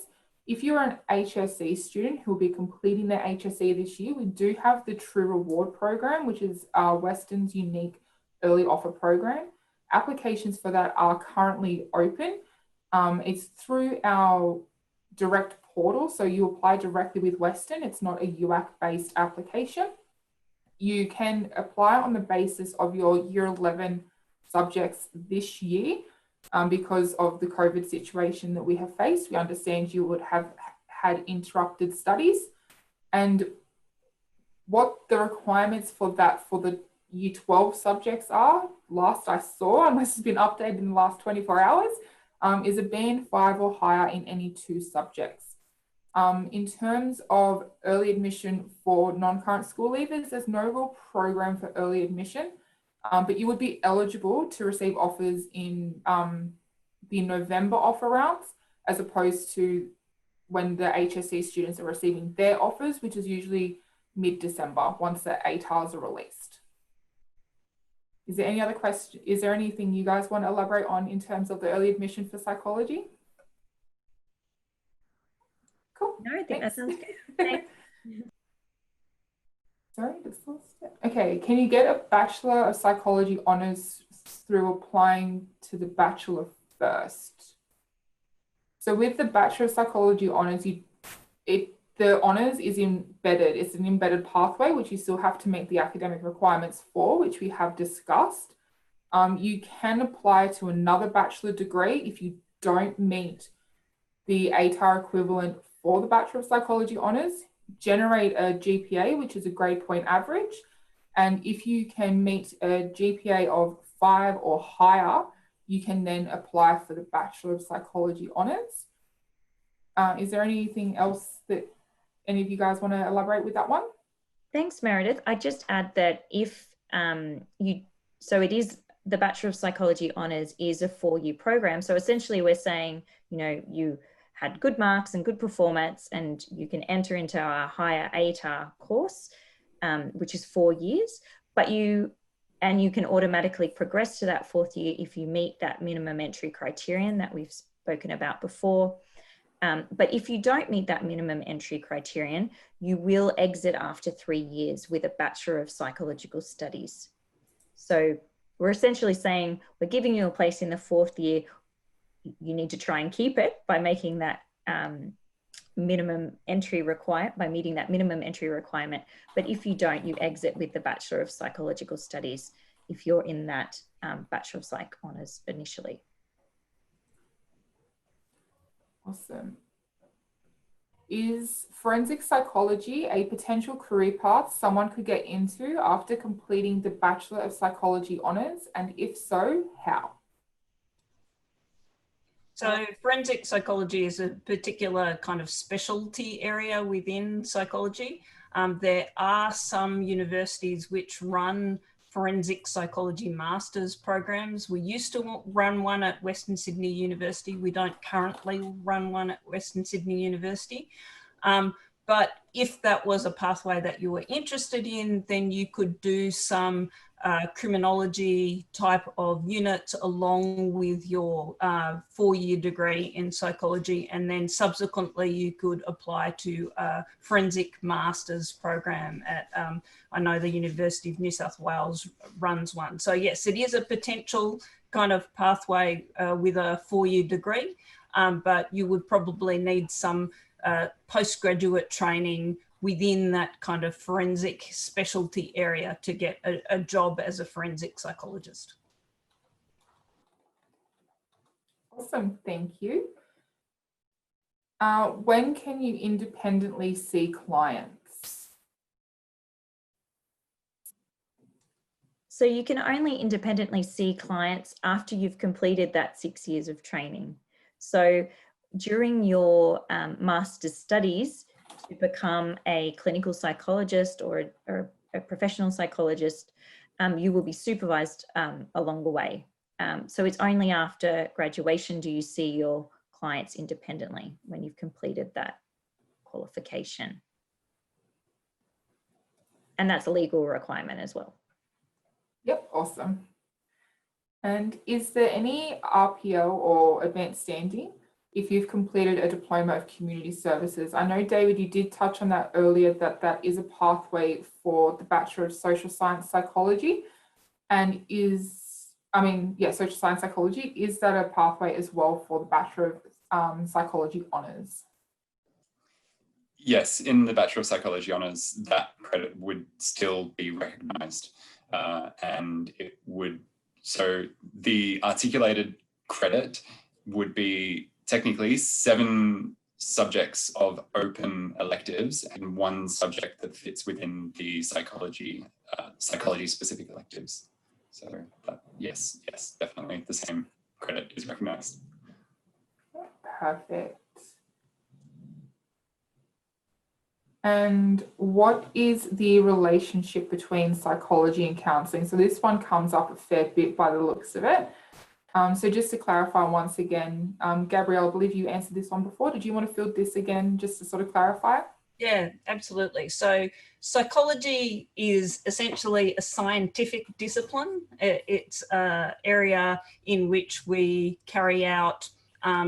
if you're an HSC student who will be completing their HSC this year, we do have the True Reward program, which is Western's unique early offer program. Applications for that are currently open. It's through our direct portal, so you apply directly with Western. It's not a UAC-based application. You can apply on the basis of your Year 11 subjects this year. Because of the COVID situation that we have faced, we understand you would have had interrupted studies. And what the requirements for that for the Year 12 subjects are, last I saw, unless it's been updated in the last 24 hours, is a band 5 or higher in any 2 subjects. In terms of early admission for non-current school leavers, there's no real program for early admission, but you would be eligible to receive offers in the November offer rounds, as opposed to when the HSC students are receiving their offers, which is usually mid-December once the ATARs are released. Is there any other question? Is there anything you guys want to elaborate on in terms of the early admission for psychology? Cool. No, I think that sounds good. Thanks. Sorry, okay, can you get a Bachelor of Psychology honours through applying to the Bachelor first? So with the Bachelor of Psychology honours, the honours is embedded. It's an embedded pathway, which you still have to meet the academic requirements for, which we have discussed. You can apply to another bachelor degree if you don't meet the ATAR equivalent for the Bachelor of Psychology honours. Generate a GPA, which is a grade point average. And if you can meet a GPA of 5 or higher, you can then apply for the Bachelor of Psychology honours. Is there anything else that any of you guys want to elaborate with that one? Thanks, Meredith. I just add that if so it is, the Bachelor of Psychology honours is a 4-year program. So essentially we're saying, you know, you had good marks and good performance and you can enter into our higher ATAR course, which is 4 years, but you can automatically progress to that 4th year if you meet that minimum entry criterion that we've spoken about before. But if you don't meet that minimum entry criterion, you will exit after 3 years with a Bachelor of Psychological Studies. So we're essentially saying we're giving you a place in the 4th year. You need to try and keep it by making that minimum entry requirement, by meeting that minimum entry requirement. But if you don't, you exit with the Bachelor of Psychological Studies if you're in that Bachelor of Psych honours initially. Awesome. Is forensic psychology a potential career path someone could get into after completing the Bachelor of Psychology honours? And if so, how? So forensic psychology is a particular kind of specialty area within psychology. There are some universities which run forensic psychology master's programs. We used to run one at Western Sydney University. We don't currently run one at Western Sydney University. But if that was a pathway that you were interested in, then you could do some criminology type of units along with your 4-year degree in psychology, and then subsequently you could apply to a forensic master's program at, I know the University of New South Wales runs one. So yes, it is a potential kind of pathway with a 4-year degree, but you would probably need some postgraduate training within that kind of forensic specialty area to get a job as a forensic psychologist. Awesome, thank you. When can you independently see clients? So you can only independently see clients after you've completed that 6 years of training. So during your master's studies, to become a clinical psychologist or a professional psychologist, you will be supervised along the way. So it's only after graduation do you see your clients independently when you've completed that qualification. And that's a legal requirement as well. Yep, awesome. And is there any RPO or advanced standing if you've completed a diploma of community services? I know, David, you did touch on that earlier, that is a pathway for the Bachelor of Social Science Psychology, and social science psychology, is that a pathway as well for the Bachelor of Psychology honours? Yes, in the Bachelor of Psychology honours, that credit would still be recognised, and it would, so the articulated credit would be technically 7 subjects of open electives and 1 subject that fits within the psychology specific electives. So yes, definitely the same credit is recognised. Perfect. And what is the relationship between psychology and counselling? So this one comes up a fair bit by the looks of it. So just to clarify once again, Gabrielle, I believe you answered this one before. Did you want to field this again just to sort of clarify? Yeah, absolutely. So psychology is essentially a scientific discipline. It's an area in which we carry out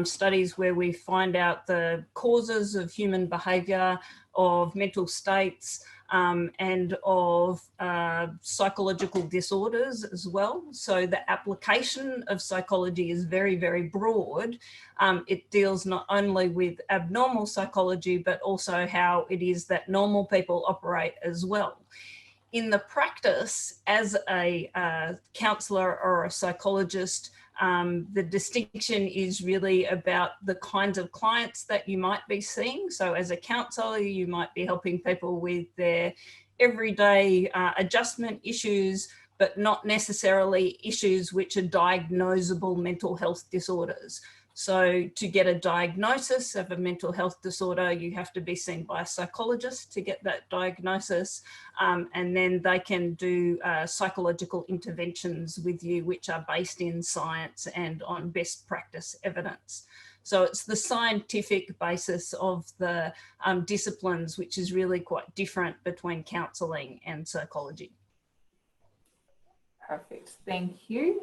studies where we find out the causes of human behaviour, of mental states, and of psychological disorders as well. So the application of psychology is very, very broad. It deals not only with abnormal psychology, but also how it is that normal people operate as well. In the practice, as a counsellor or a psychologist, the distinction is really about the kinds of clients that you might be seeing. So as a counsellor, you might be helping people with their everyday adjustment issues, but not necessarily issues which are diagnosable mental health disorders. So to get a diagnosis of a mental health disorder, you have to be seen by a psychologist to get that diagnosis. And then they can do psychological interventions with you, which are based in science and on best practice evidence. So it's the scientific basis of the disciplines, which is really quite different between counselling and psychology. Perfect, thank you.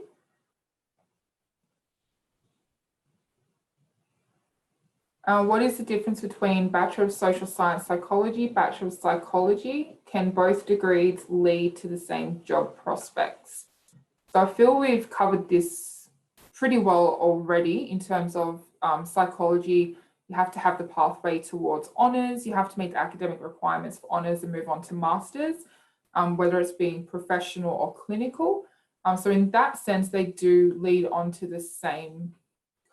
What is the difference between Bachelor of Social Science Psychology, Bachelor of Psychology? Can both degrees lead to the same job prospects? So I feel we've covered this pretty well already in terms of psychology. You have to have the pathway towards honours, you have to meet the academic requirements for honours and move on to masters, whether it's being professional or clinical. So in that sense, they do lead on to the same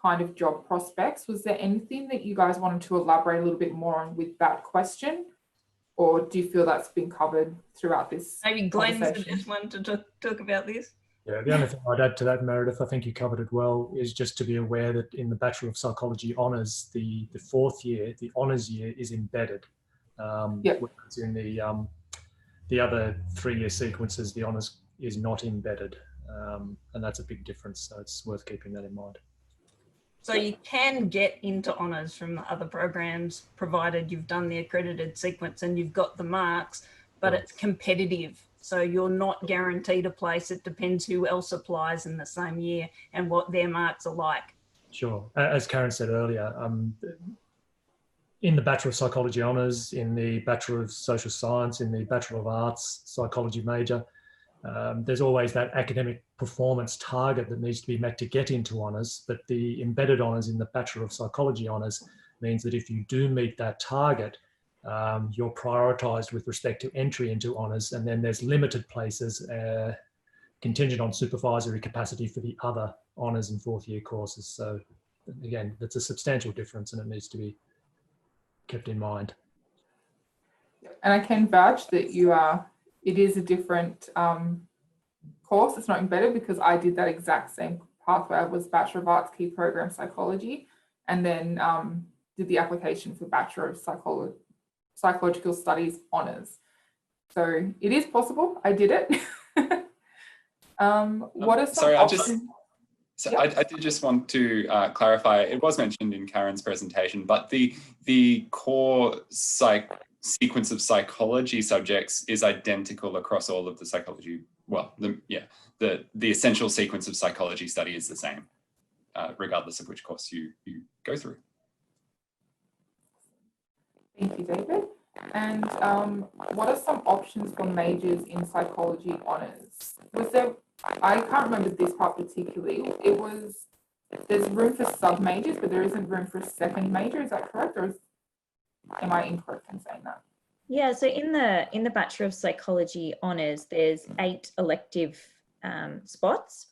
kind of job prospects. Was there anything that you guys wanted to elaborate a little bit more on with that question? Or do you feel that's been covered throughout this Maybe Glenn's the conversation? best one to talk about this. Yeah, the only thing I'd add to that, Meredith, I think you covered it well, is just to be aware that in the Bachelor of Psychology Honours, the fourth year, the honours year, is embedded. Yep. Whereas in the other 3-year sequences, the honours is not embedded. And that's a big difference. So it's worth keeping that in mind. So you can get into honours from the other programs, provided you've done the accredited sequence and you've got the marks, but Right. it's competitive. So you're not guaranteed a place. It depends who else applies in the same year and what their marks are like. Sure. As Karen said earlier, in the Bachelor of Psychology Honours, in the Bachelor of Social Science, in the Bachelor of Arts Psychology major, there's always that academic performance target that needs to be met to get into honours, but the embedded honours in the Bachelor of Psychology Honours means that if you do meet that target, you're prioritised with respect to entry into honours, and then there's limited places contingent on supervisory capacity for the other honours and fourth year courses. So again, that's a substantial difference and it needs to be kept in mind. And I can vouch that it is a different course. It's not embedded because I did that exact same pathway. I was Bachelor of Arts Key Program Psychology, and then did the application for Bachelor of Psychological Studies Honours. So it is possible. I did it. What are some sorry, options? So I did just want to clarify, it was mentioned in Karen's presentation, but the core sequence of psychology subjects is identical across all of the psychology. Well, the essential sequence of psychology study is the same, regardless of which course you go through. Thank you, David. And what are some options for majors in psychology honours? I can't remember this part particularly. There's room for sub-majors, but there isn't room for a second major. Is that correct? Or am I incorrect in saying that? Yeah, so in the Bachelor of Psychology Honours, there's 8 elective spots,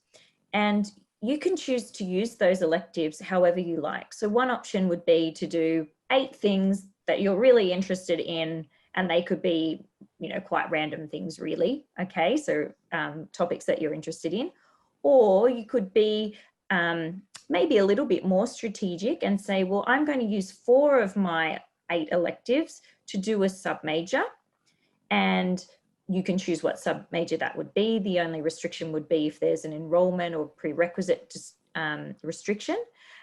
and you can choose to use those electives however you like. So one option would be to do 8 things that you're really interested in, and they could be, quite random things really. Okay, so topics that you're interested in, or you could be maybe a little bit more strategic and say, well, I'm going to use 4 of my 8 electives to do a sub-major, and you can choose what sub-major that would be. The only restriction would be if there's an enrolment or prerequisite restriction.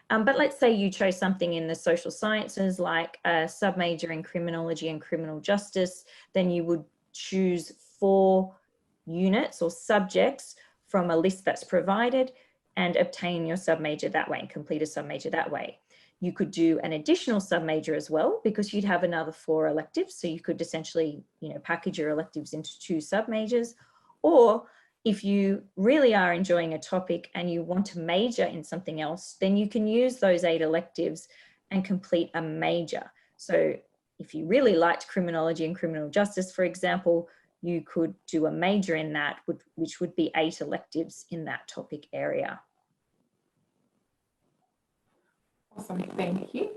But let's say you chose something in the social sciences, like a sub-major in criminology and criminal justice, then you would choose 4 units or subjects from a list that's provided and obtain your sub-major that way and complete a sub-major that way. You could do an additional sub-major as well, because you'd have another 4 electives. So you could essentially, package your electives into 2 sub-majors. Or if you really are enjoying a topic and you want to major in something else, then you can use those 8 electives and complete a major. So if you really liked criminology and criminal justice, for example, you could do a major in that, which would be 8 electives in that topic area. Awesome, thank you.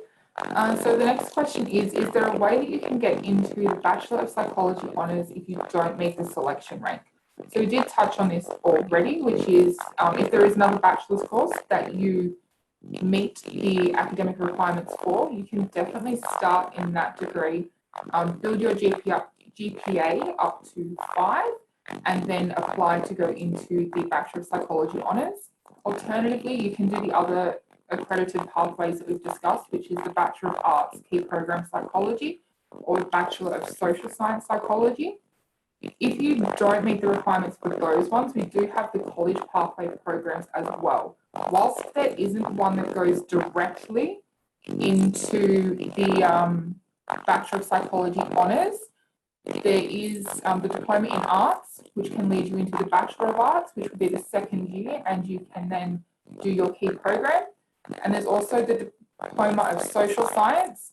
So the next question is there a way that you can get into the Bachelor of Psychology Honours if you don't meet the selection rank? So we did touch on this already, which is if there is another bachelor's course that you meet the academic requirements for, you can definitely start in that degree, build your GPA up to 5, and then apply to go into the Bachelor of Psychology Honours. Alternatively, you can do the other accredited pathways that we've discussed, which is the Bachelor of Arts Key Program Psychology or the Bachelor of Social Science Psychology. If you don't meet the requirements for those ones, we do have the college pathway programs as well. Whilst there isn't one that goes directly into the Bachelor of Psychology Honours, there is the Diploma in Arts, which can lead you into the Bachelor of Arts, which would be the second year, and you can then do your key program. And there's also the Diploma of Social Science,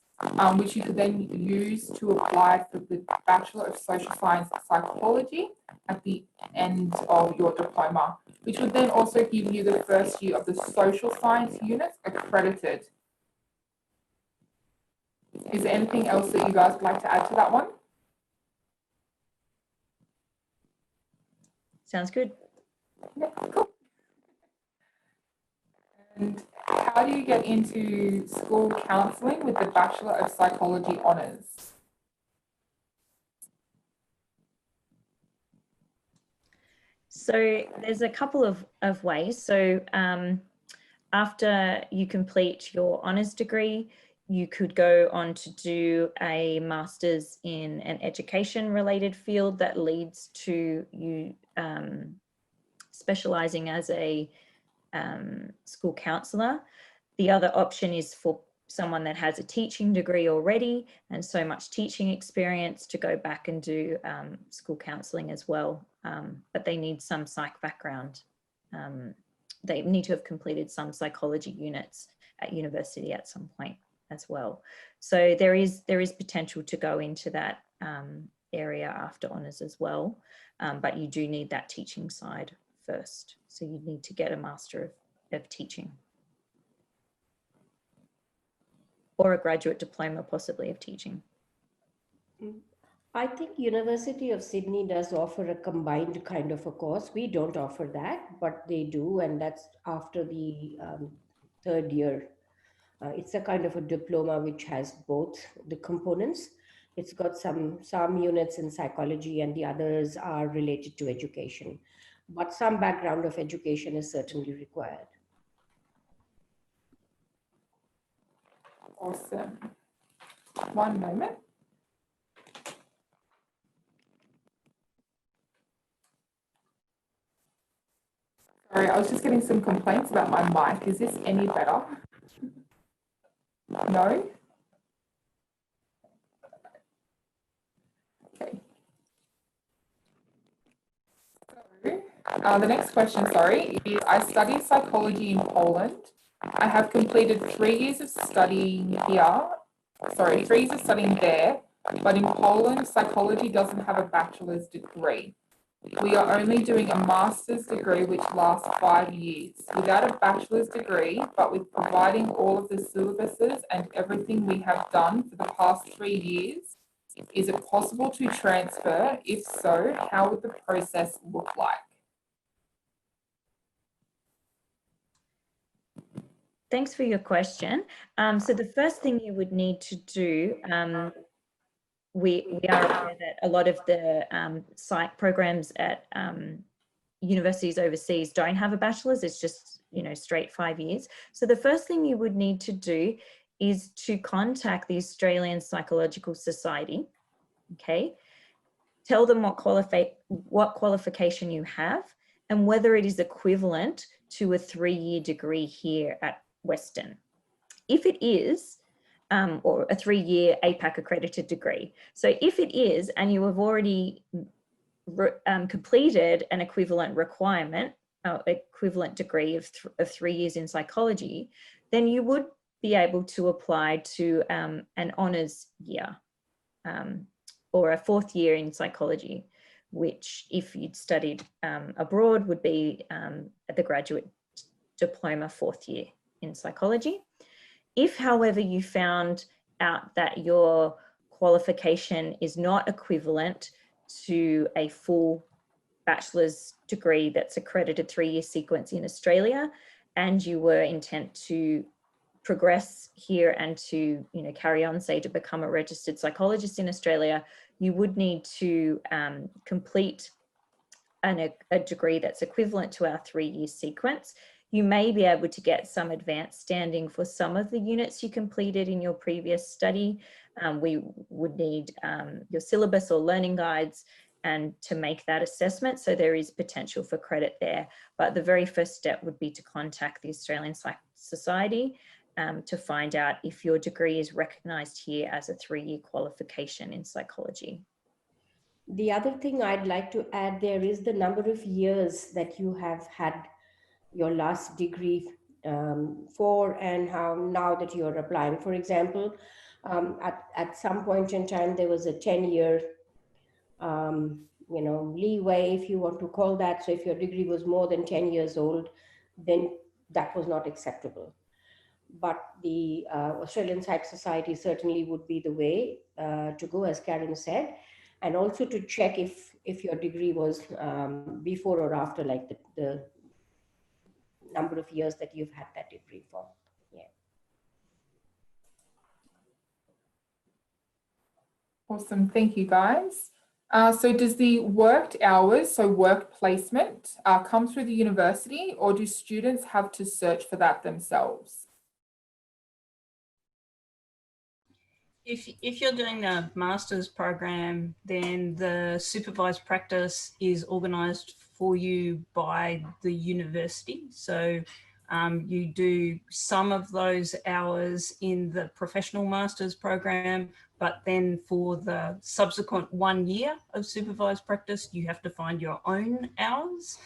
which you could then use to apply for the Bachelor of Social Science Psychology at the end of your diploma. which would then also give you the first year of the social science units accredited. Is there anything else that you guys would like to add to that one? Sounds good. Yeah, cool. And how do you get into school counselling with the Bachelor of Psychology honours? So there's a couple of ways. So after you complete your honours degree, you could go on to do a master's in an education related field that leads to you specialising as a school counsellor. The other option is for someone that has a teaching degree already and so much teaching experience to go back and do school counselling as well. But they need some psych background. They need to have completed some psychology units at university at some point as well. So there is potential to go into that area after honours as well. But you do need that teaching side first. So you need to get a Master of Teaching. Or a graduate diploma possibly of teaching. I think University of Sydney does offer a combined kind of a course. We don't offer that, but they do, and that's after the third year. It's a kind of a diploma which has both the components. It's got some units in psychology and the others are related to education, but some background of education is certainly required. Awesome. One moment. Sorry, I was just getting some complaints about my mic. Is this any better? No? Okay. So, the next question, sorry, is I studied psychology in Poland. I have completed 3 years of studying here. Sorry, 3 years of studying there, but in Poland, psychology doesn't have a bachelor's degree. We are only doing a master's degree, which lasts 5 years. Without a bachelor's degree, but with providing all of the syllabuses and everything we have done for the past 3 years, is it possible to transfer? If so, how would the process look like? Thanks for your question. So the first thing you would need to do, we are aware that a lot of the psych programs at universities overseas don't have a bachelor's. It's just, straight 5 years. So the first thing you would need to do is to contact the Australian Psychological Society, okay? Tell them what qualification you have and whether it is equivalent to a 3-year degree here at Western. If it is, or a 3-year APAC accredited degree. So if it is, and you have already completed an equivalent requirement, equivalent degree of 3 years in psychology, then you would be able to apply to an honours year or a 4th year in psychology, which if you'd studied abroad would be the graduate diploma 4th year in psychology. If, however, you found out that your qualification is not equivalent to a full bachelor's degree that's accredited 3-year sequence in Australia, and you were intent to progress here and to carry on, say, to become a registered psychologist in Australia, you would need to complete a degree that's equivalent to our 3-year sequence. You may be able to get some advanced standing for some of the units you completed in your previous study. We would need your syllabus or learning guides and to make that assessment. So there is potential for credit there. But the very first step would be to contact the Australian Psych Society to find out if your degree is recognised here as a 3-year qualification in psychology. The other thing I'd like to add there is the number of years that you have had your last degree for, and how now that you're applying. For example, at some point in time, there was a 10-year leeway, if you want to call that. So if your degree was more than 10 years old, then that was not acceptable. But the Australian Psych Society certainly would be the way to go, as Karen said, and also to check if your degree was before or after, like the number of years that you've had that degree for. Yeah. Awesome, thank you guys. So does the worked hours, so work placement, come through the university, or do students have to search for that themselves? If you're doing a master's program, then the supervised practice is organised for you by the university. So you do some of those hours in the professional master's program, but then for the subsequent 1 year of supervised practice, you have to find your own hours.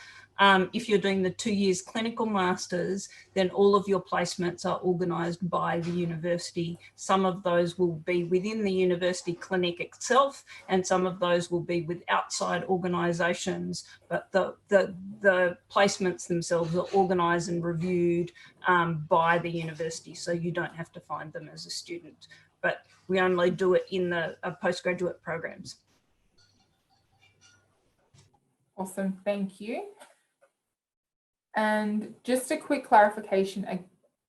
If you're doing the 2 years clinical masters, then all of your placements are organised by the university. Some of those will be within the university clinic itself, and some of those will be with outside organisations, but the placements themselves are organised and reviewed by the university, so you don't have to find them as a student. But we only do it in the postgraduate programs. Awesome, thank you. And just a quick clarification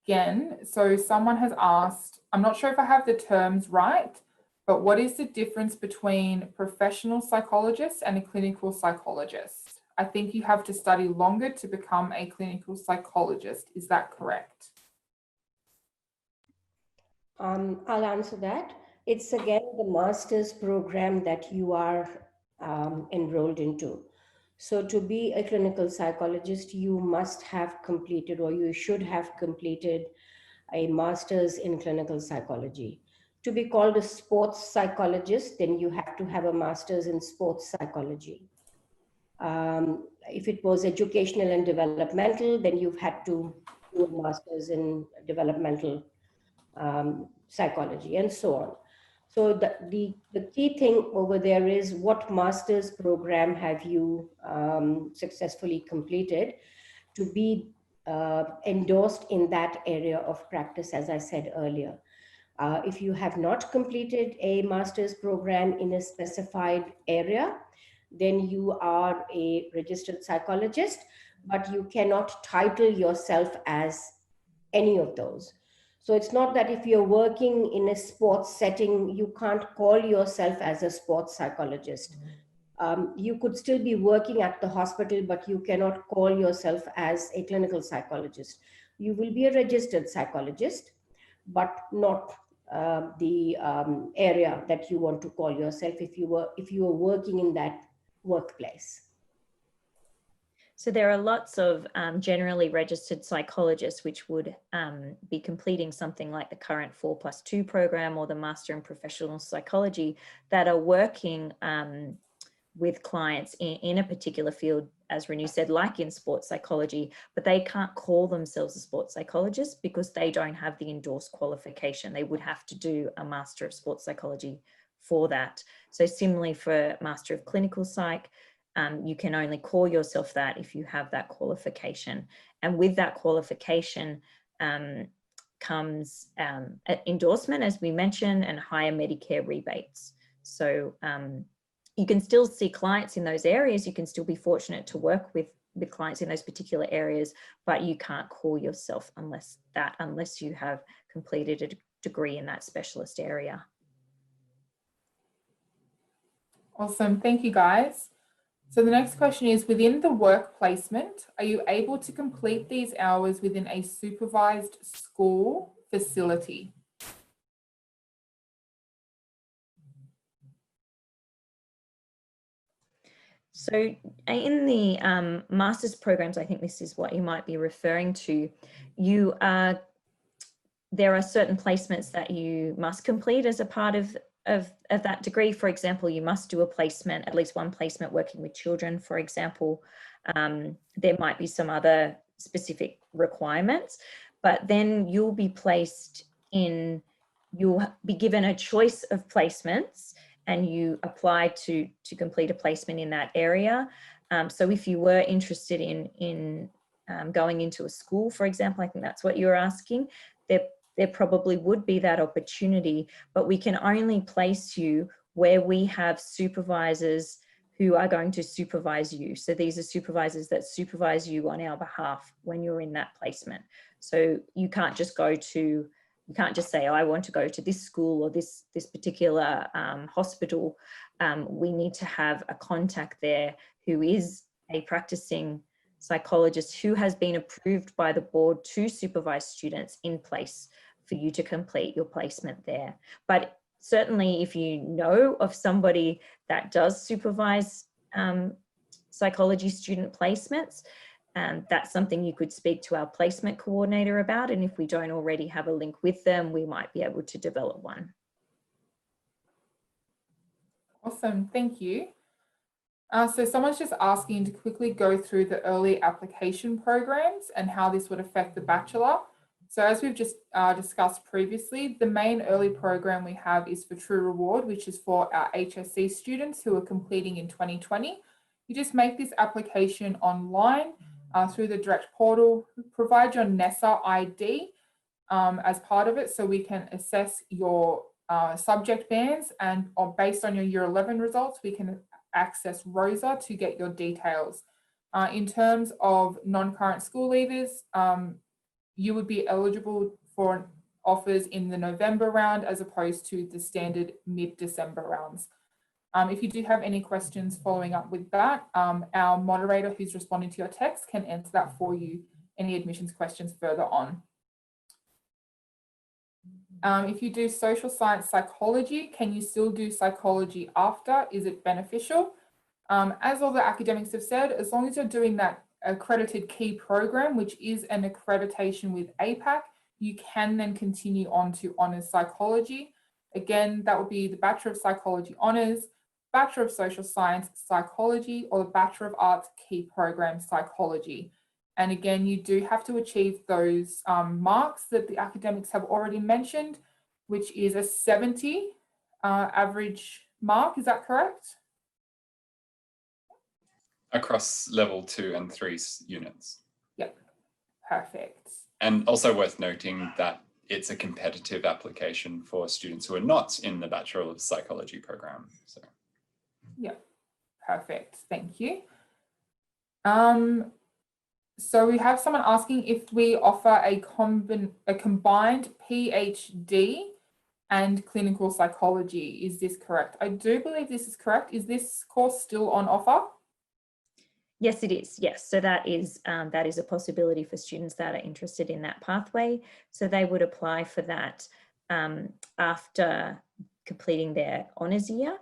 again. So someone has asked, I'm not sure if I have the terms right, but what is the difference between professional psychologist and a clinical psychologist? I think you have to study longer to become a clinical psychologist. Is that correct? I'll answer that. It's again the master's program that you are enrolled into. So to be a clinical psychologist, you must have completed, or you should have completed, a master's in clinical psychology. To be called a sports psychologist, then you have to have a master's in sports psychology. If it was educational and developmental, then you've had to do a master's in developmental psychology, and so on. So the key thing over there is what master's program have you successfully completed to be endorsed in that area of practice, as I said earlier. If you have not completed a master's program in a specified area, then you are a registered psychologist, but you cannot title yourself as any of those. So it's not that if you're working in a sports setting, you can't call yourself as a sports psychologist. You could still be working at the hospital, but you cannot call yourself as a clinical psychologist. You will be a registered psychologist, but not the area that you want to call yourself if you were working in that workplace. So there are lots of generally registered psychologists which would be completing something like the current 4+2 program or the Master in Professional Psychology that are working with clients in a particular field, as Renu said, like in sports psychology, but they can't call themselves a sports psychologist because they don't have the endorsed qualification. They would have to do a Master of Sports Psychology for that. So similarly for Master of Clinical Psych, you can only call yourself that if you have that qualification. And with that qualification comes endorsement, as we mentioned, and higher Medicare rebates. So you can still see clients in those areas. You can still be fortunate to work with clients in those particular areas, but you can't call yourself unless you have completed a degree in that specialist area. Awesome, thank you guys. So the next question is, within the work placement, are you able to complete these hours within a supervised school facility? So in the master's programs, I think this is what you might be referring to, there are certain placements that you must complete as a part of that degree. For example, you must do a placement, at least one placement working with children, for example. There might be some other specific requirements, but then you'll be given a choice of placements, and you apply to complete a placement in that area. So if you were interested in going into a school, for example, I think that's what you're asking, there probably would be that opportunity, but we can only place you where we have supervisors who are going to supervise you. So these are supervisors that supervise you on our behalf when you're in that placement. So you can't just say, oh, I want to go to this school or this particular hospital. We need to have a contact there who is a practicing psychologist who has been approved by the board to supervise students in place for you to complete your placement there. But certainly if you know of somebody that does supervise psychology student placements, that's something you could speak to our placement coordinator about. And if we don't already have a link with them, we might be able to develop one. Awesome, thank you. So someone's just asking to quickly go through the early application programs and how this would affect the bachelor. So as we've just discussed previously, the main early program we have is for True Reward, which is for our HSC students who are completing in 2020. You just make this application online through the direct portal, provide your NESA ID as part of it so we can assess your subject bands, and based on your Year 11 results, we can access ROSA to get your details. In terms of non-current school leavers, you would be eligible for offers in the November round as opposed to the standard mid-December rounds. If you do have any questions following up with that, our moderator who's responding to your text can answer that for you, any admissions questions further on. If you do social science psychology, can you still do psychology after? Is it beneficial? As all the academics have said, as long as you're doing that accredited key program, which is an accreditation with APAC, you can then continue on to honours psychology. Again, that would be the Bachelor of Psychology Honours, Bachelor of Social Science Psychology, or the Bachelor of Arts Key Program Psychology. And again, you do have to achieve those marks that the academics have already mentioned, which is a 70 average mark. Is that correct? Across level 2 and 3 units. Yep, perfect. And also worth noting that it's a competitive application for students who are not in the Bachelor of Psychology program. So. Yep, perfect, thank you. So we have someone asking if we offer a combined PhD and clinical psychology. Is this correct? I do believe this is correct. Is this course still on offer? Yes, it is. Yes. So that is a possibility for students that are interested in that pathway. So they would apply for that after completing their honours year.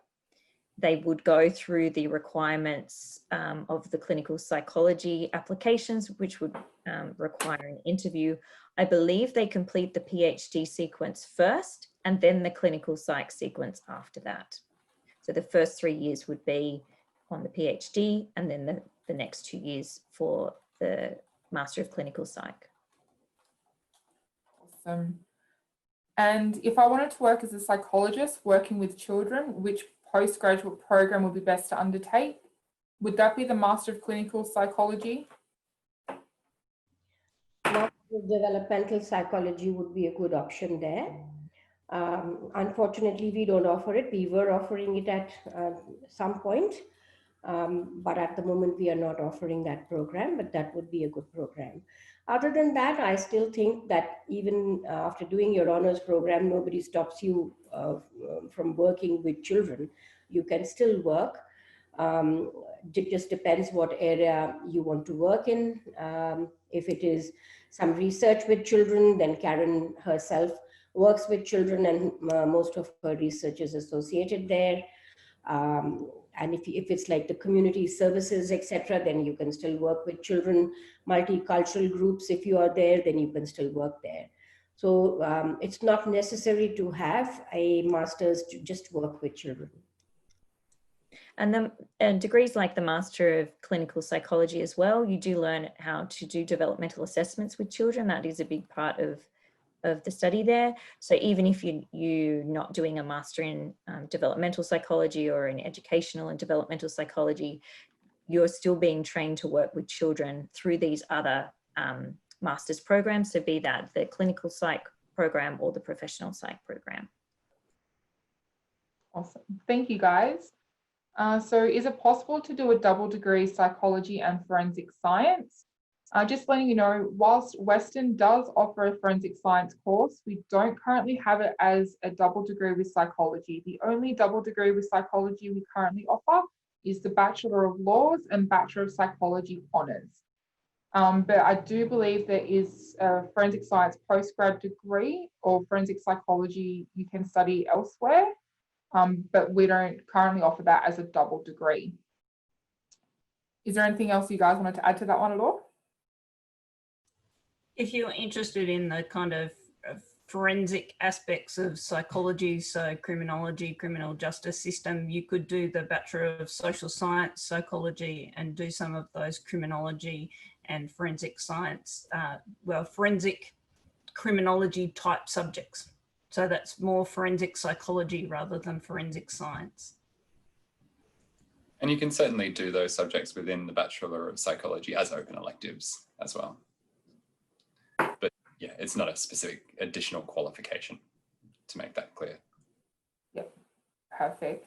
They would go through the requirements of the clinical psychology applications, which would require an interview. I believe they complete the PhD sequence first and then the clinical psych sequence after that. So the first 3 years would be on the PhD and then the next 2 years for the Master of Clinical Psych. Awesome. And if I wanted to work as a psychologist working with children, which postgraduate program would be best to undertake? Would that be the Master of Clinical Psychology? Developmental psychology would be a good option there. Unfortunately, we don't offer it. We were offering it at some point, but at the moment we are not offering that program, but that would be a good program. Other than that, I still think that even after doing your honours program, nobody stops you from working with children. You can still work. It just depends what area you want to work in. If it is some research with children, then Karen herself works with children and most of her research is associated there. And if it's like the community services, etc., then you can still work with children. Multicultural groups, if you are there, then you can still work there. So it's not necessary to have a master's to just work with children. And then degrees like the Master of Clinical Psychology as well, you do learn how to do developmental assessments with children. That is a big part of of the study there. So even if you're not doing a master in developmental psychology or in educational and developmental psychology, you're still being trained to work with children through these other master's programs. So be that the clinical psych program or the professional psych program. Awesome. Thank you, guys. So is it possible to do a double degree psychology and forensic science? Just letting you know, whilst Western does offer a forensic science course, we don't currently have it as a double degree with psychology. The only double degree with psychology we currently offer is the Bachelor of Laws and Bachelor of Psychology honours. But I do believe there is a forensic science postgrad degree or forensic psychology you can study elsewhere, but we don't currently offer that as a double degree. Is there anything else you guys wanted to add to that one at all? If you're interested in the kind of forensic aspects of psychology, so criminology, criminal justice system, you could do the Bachelor of Social Science, Psychology, and do some of those criminology and forensic science, forensic criminology type subjects. So that's more forensic psychology rather than forensic science. And you can certainly do those subjects within the Bachelor of Psychology as open electives as well. But yeah, it's not a specific additional qualification, to make that clear. Yep, perfect.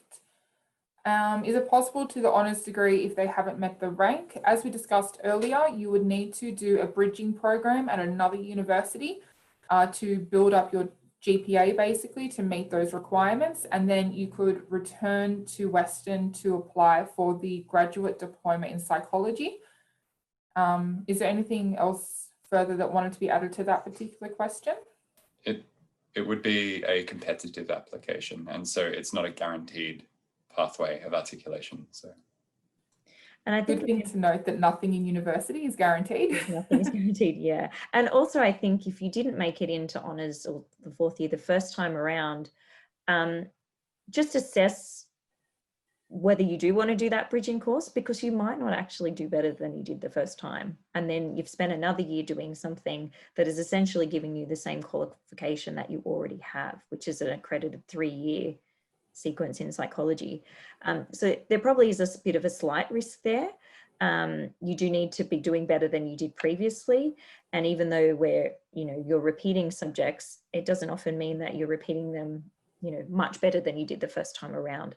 Is it possible to the honours degree if they haven't met the rank? As we discussed earlier, you would need to do a bridging program at another university to build up your GPA basically to meet those requirements, and then you could return to Western to apply for the graduate diploma in psychology. Is there anything else further that wanted to be added to that particular question? It would be a competitive application, and so it's not a guaranteed pathway of articulation. So, and I think good thing to note that nothing in university is guaranteed. Nothing is guaranteed, yeah. And also, I think if you didn't make it into honours or the fourth year the first time around, just assess whether you do want to do that bridging course, because you might not actually do better than you did the first time. And then you've spent another year doing something that is essentially giving you the same qualification that you already have, which is an accredited 3-year sequence in psychology. So there probably is a bit of a slight risk there. You do need to be doing better than you did previously. And even though you're repeating subjects, it doesn't often mean that you're repeating them, much better than you did the first time around.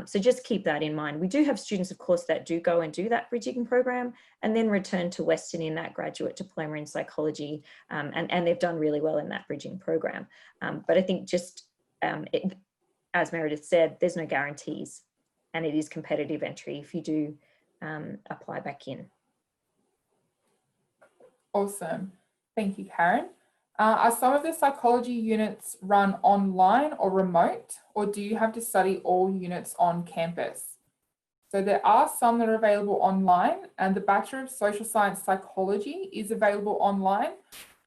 So just keep that in mind. We do have students, of course, that do go and do that bridging program and then return to Western in that graduate diploma in psychology. And they've done really well in that bridging program. But I think just, as Meredith said, there's no guarantees, and it is competitive entry if you do apply back in. Awesome. Thank you, Karen. Are some of the psychology units run online or remote, or do you have to study all units on campus? So there are some that are available online, and the Bachelor of Social Science Psychology is available online,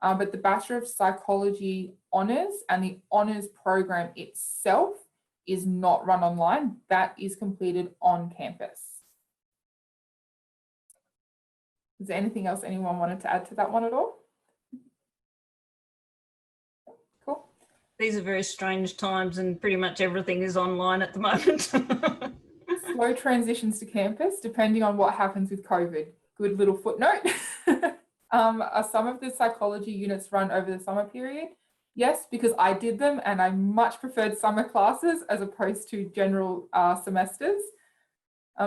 but the Bachelor of Psychology Honours and the Honours program itself is not run online. That is completed on campus. Is there anything else anyone wanted to add to that one at all? Cool. These are very strange times and pretty much everything is online at the moment. Slow transitions to campus depending on what happens with COVID. Good little footnote. Are some of the psychology units run over the summer period? Yes, because I did them and I much preferred summer classes as opposed to general semesters.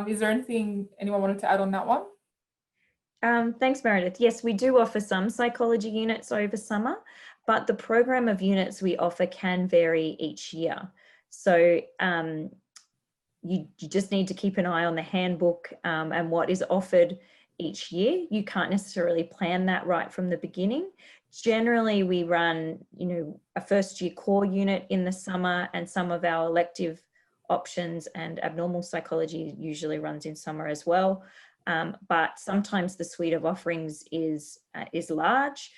Is there anything anyone wanted to add on that one? Thanks, Meredith. Yes, we do offer some psychology units over summer, but the program of units we offer can vary each year. So you just need to keep an eye on the handbook and what is offered each year. You can't necessarily plan that right from the beginning. Generally, we run, a first year core unit in the summer, and some of our elective options and abnormal psychology usually runs in summer as well. But sometimes the suite of offerings is large.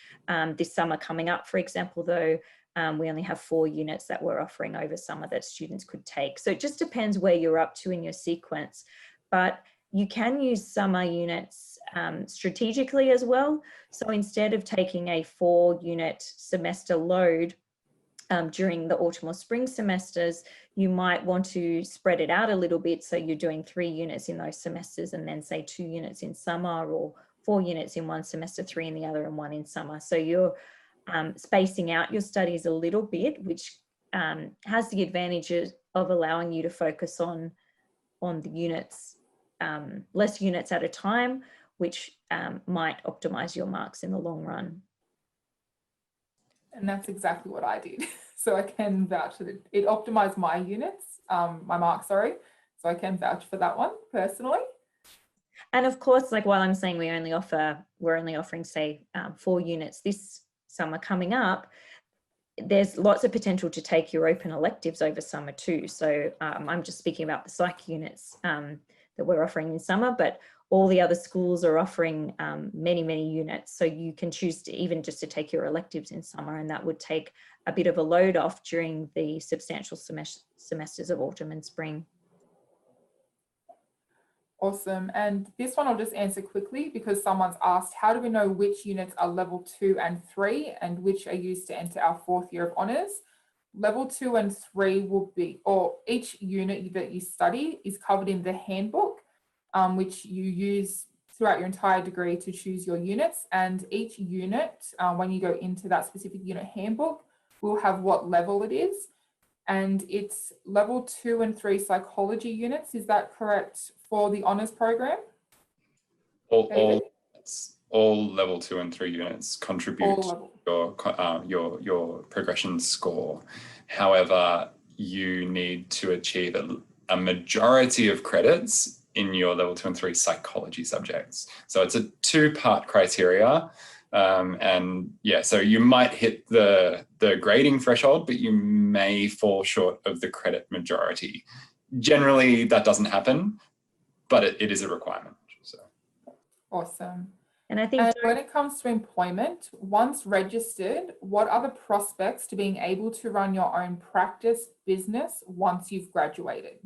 This summer coming up, for example, though, we only have 4 units that we're offering over summer that students could take. So it just depends where you're up to in your sequence. But you can use summer units strategically as well. So instead of taking a 4-unit semester load during the autumn or spring semesters, you might want to spread it out a little bit. So you're doing 3 units in those semesters and then say 2 units in summer, or 4 units in one semester, 3 in the other, and 1 in summer. So you're spacing out your studies a little bit, which has the advantages of allowing you to focus on the units, less units at a time, which might optimize your marks in the long run. And that's exactly what I did. So I can vouch that it optimized my units, my marks, sorry. So I can vouch for that one personally. And of course, like while I'm saying we're only offering, say, 4 units this summer coming up, there's lots of potential to take your open electives over summer too. So I'm just speaking about the psych units that we're offering in summer, but all the other schools are offering many, many units. So you can choose to even just to take your electives in summer, and that would take a bit of a load off during the substantial semesters of autumn and spring. Awesome. And this one I'll just answer quickly because someone's asked, how do we know which units are level 2 and 3 and which are used to enter our 4th year of honours? Level 2 and 3 will be, or each unit that you study is covered in the handbook, which you use throughout your entire degree to choose your units. And each unit, when you go into that specific unit handbook, will have what level it is. And it's level 2 and 3 psychology units. Is that correct for the honours program? All level 2 and 3 units contribute to your progression score. However, you need to achieve a majority of credits in your level 2 and 3 psychology subjects. So it's a 2-part criteria. And yeah, so you might hit the grading threshold, but you may fall short of the credit majority. Generally, that doesn't happen, but it is a requirement. So. Awesome. And I think when it comes to employment, once registered, what are the prospects to being able to run your own practice business once you've graduated?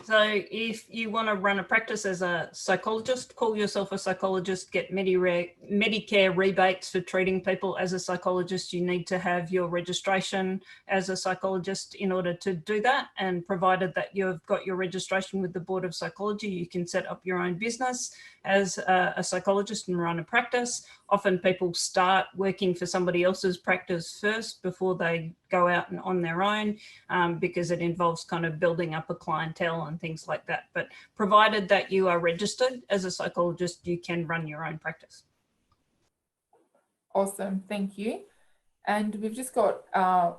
So if you want to run a practice as a psychologist, call yourself a psychologist, get Medicare rebates for treating people as a psychologist, you need to have your registration as a psychologist in order to do that. And provided that you've got your registration with the Board of Psychology, you can set up your own business as a psychologist and run a practice. Often people start working for somebody else's practice first before they go out and on their own, because it involves kind of building up a clientele and things like that. But provided that you are registered as a psychologist, you can run your own practice. Awesome, thank you. And we've just got a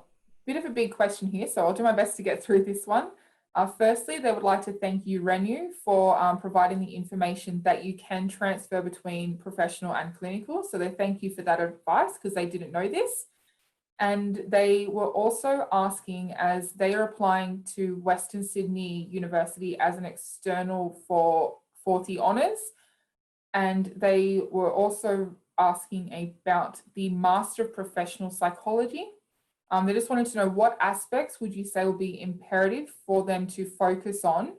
bit of a big question here, so I'll do my best to get through this one. Firstly, they would like to thank you, Renew, for providing the information that you can transfer between professional and clinical. So they thank you for that advice because they didn't know this. And they were also asking, as they are applying to Western Sydney University as an external for 40 honours, and they were also asking about the Master of Professional Psychology. They just wanted to know what aspects would you say will be imperative for them to focus on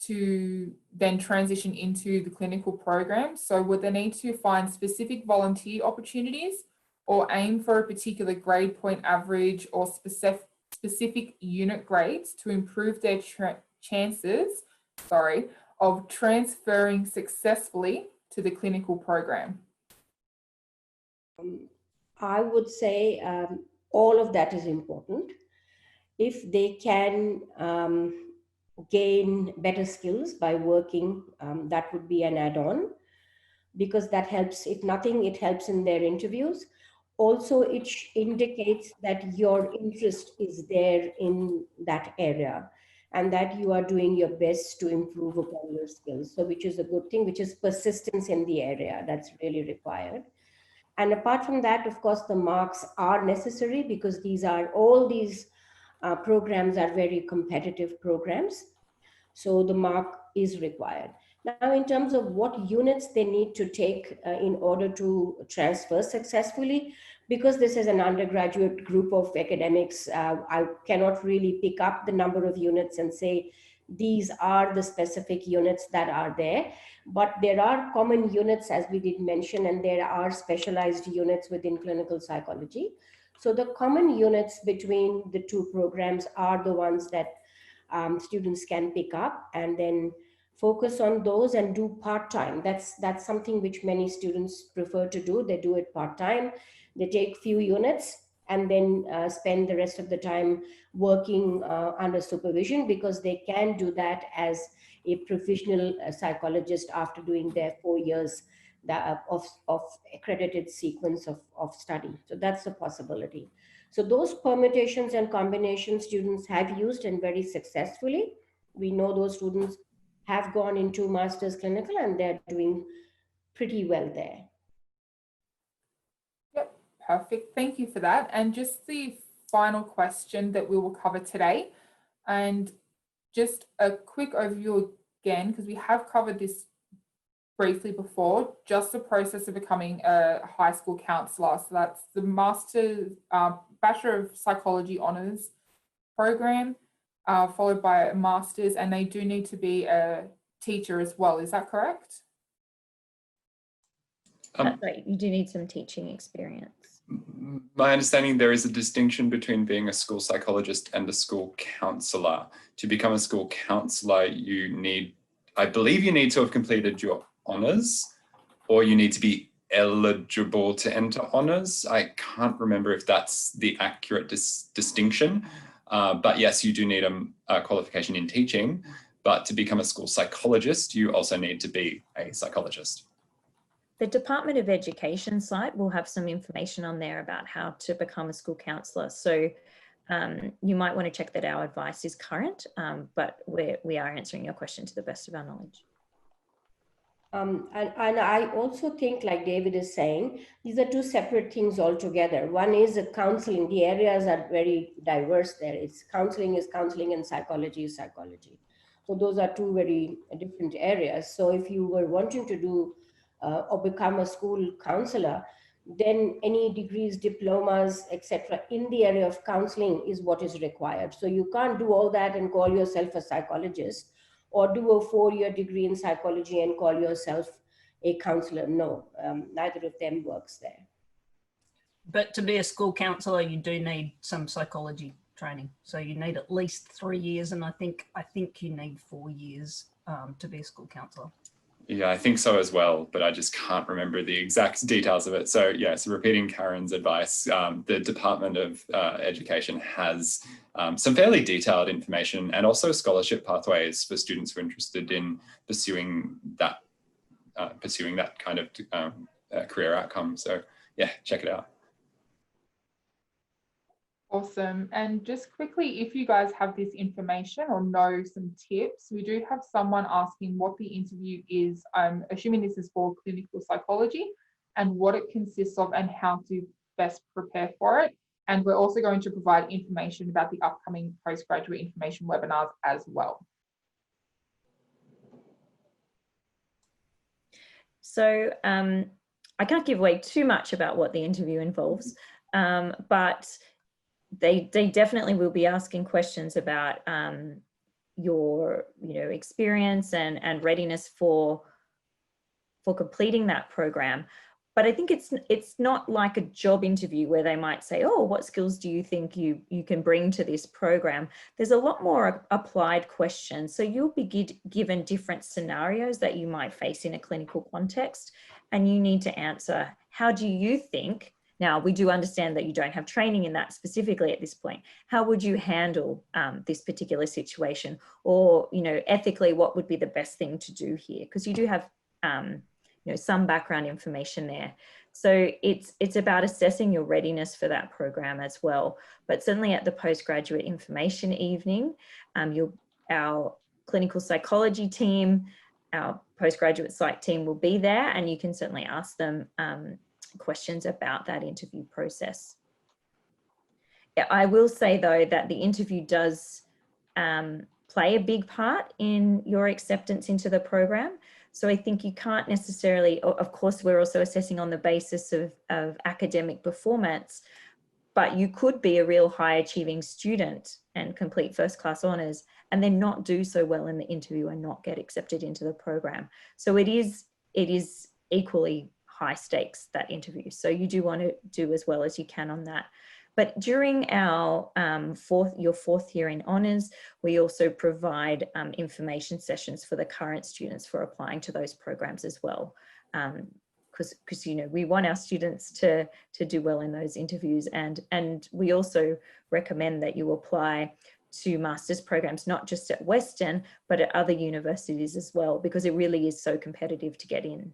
to then transition into the clinical program. So would they need to find specific volunteer opportunities or aim for a particular grade point average or specific unit grades to improve their chances of transferring successfully to the clinical program? I would say all of that is important. If they can gain better skills by working, that would be an add-on, because that helps. If nothing, it helps in their interviews. Also, it indicates that your interest is there in that area and that you are doing your best to improve upon your skills. So which is a good thing, which is persistence in the area that's really required. And apart from that, of course, the marks are necessary because all these programs are very competitive programs. So the mark is required. Now, in terms of what units they need to take in order to transfer successfully, because this is an undergraduate group of academics, I cannot really pick up the number of units and say, these are the specific units that are there. But there are common units, as we did mention, and there are specialized units within clinical psychology. So the common units between the two programs are the ones that students can pick up and then focus on those and do part-time. That's something which many students prefer to do. They do it part-time. They take few units and then spend the rest of the time working under supervision, because they can do that as a professional psychologist after doing their 4 years of accredited sequence of study. So that's a possibility. So those permutations and combinations students have used and very successfully. We know those students have gone into master's clinical and they're doing pretty well there. Yep, perfect. Thank you for that. And just the final question that we will cover today, and just a quick overview again, because we have covered this briefly before, just the process of becoming a high school counsellor. So that's the Master's, Bachelor of Psychology Honours program, followed by a Master's, and they do need to be a teacher as well. Is that correct? That's right. You do need some teaching experience. My understanding, there is a distinction between being a school psychologist and a school counsellor. To become a school counsellor, you need, I believe you need to have completed your honours, or you need to be eligible to enter honours. I can't remember if that's the accurate distinction, but yes, you do need a qualification in teaching, but to become a school psychologist, you also need to be a psychologist. The Department of Education site will have some information on there about how to become a school counsellor. So you might want to check that our advice is current, but we are answering your question to the best of our knowledge. And I also think, like David is saying, these are two separate things altogether. One is counseling. The areas are very diverse there. It's counseling is counseling and psychology is psychology. So those are two very different areas. So if you were wanting to do or become a school counselor, then any degrees, diplomas, etc. in the area of counseling is what is required. So you can't do all that and call yourself a psychologist, or do a 4-year degree in psychology and call yourself a counselor. No, neither of them works there. But to be a school counsellor, you do need some psychology training. So you need at least 3 years, and I think you need 4 years to be a school counsellor. Yeah, I think so as well, but I just can't remember the exact details of it. So yes, repeating Karen's advice, the Department of Education has some fairly detailed information and also scholarship pathways for students who are interested in pursuing that kind of career outcome. So yeah, check it out. Awesome. And just quickly, if you guys have this information or know some tips, we do have someone asking what the interview is. I'm assuming this is for clinical psychology, and what it consists of and how to best prepare for it. And we're also going to provide information about the upcoming postgraduate information webinars as well. So I can't give away too much about what the interview involves, but they definitely will be asking questions about your experience and readiness for completing that program. But I think it's not like a job interview where they might say, oh, what skills do you think you can bring to this program? There's a lot more applied questions. So you'll be given different scenarios that you might face in a clinical context, and you need to answer, how do you think? Now, we do understand that you don't have training in that specifically at this point. How would you handle this particular situation? Or, ethically, what would be the best thing to do here? Because you do have, some background information there. So it's about assessing your readiness for that program as well. But certainly at the postgraduate information evening, our clinical psychology team, our postgraduate psych team will be there, and you can certainly ask them questions about that interview process. I will say though that the interview does play a big part in your acceptance into the program. So I think you can't necessarily, of course, we're also assessing on the basis of academic performance, but you could be a real high achieving student and complete first class honours and then not do so well in the interview and not get accepted into the program. So it is equally high stakes, that interview. So you do want to do as well as you can on that. But during our your fourth year in honours, we also provide information sessions for the current students for applying to those programs as well. Because you know, we want our students to do well in those interviews, and we also recommend that you apply to master's programs, not just at Western, but at other universities as well, because it really is so competitive to get in.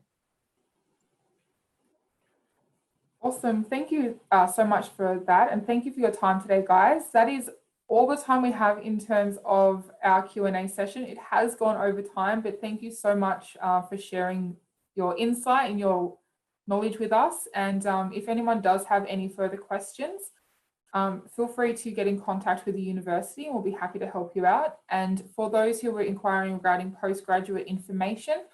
Awesome. Thank you so much for that. And thank you for your time today, guys. That is all the time we have in terms of our Q&A session. It has gone over time, but thank you so much for sharing your insight and your knowledge with us. And if anyone does have any further questions, feel free to get in contact with the university and we'll be happy to help you out. And for those who were inquiring regarding postgraduate information,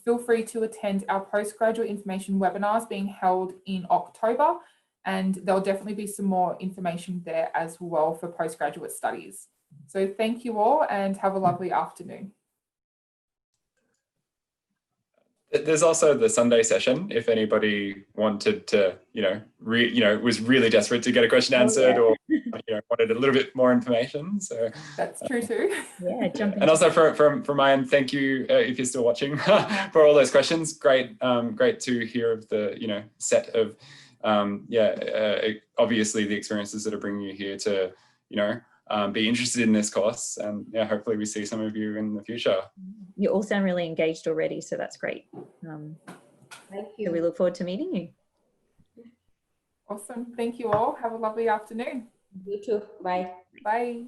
feel free to attend our postgraduate information webinars being held in October, and there'll definitely be some more information there as well for postgraduate studies. So thank you all and have a lovely afternoon. There's also the Sunday session if anybody wanted to, was really desperate to get a question answered or wanted a little bit more information. So that's true too. Yeah, jump in. And also from my end, thank you if you're still watching for all those questions. Great, great to hear of the set of obviously the experiences that are bringing you here to be interested in this course, and hopefully we see some of you in the future. You all sound really engaged already, so that's great. Thank you. So we look forward to meeting you. Awesome. Thank you all. Have a lovely afternoon. You too. Bye. Bye.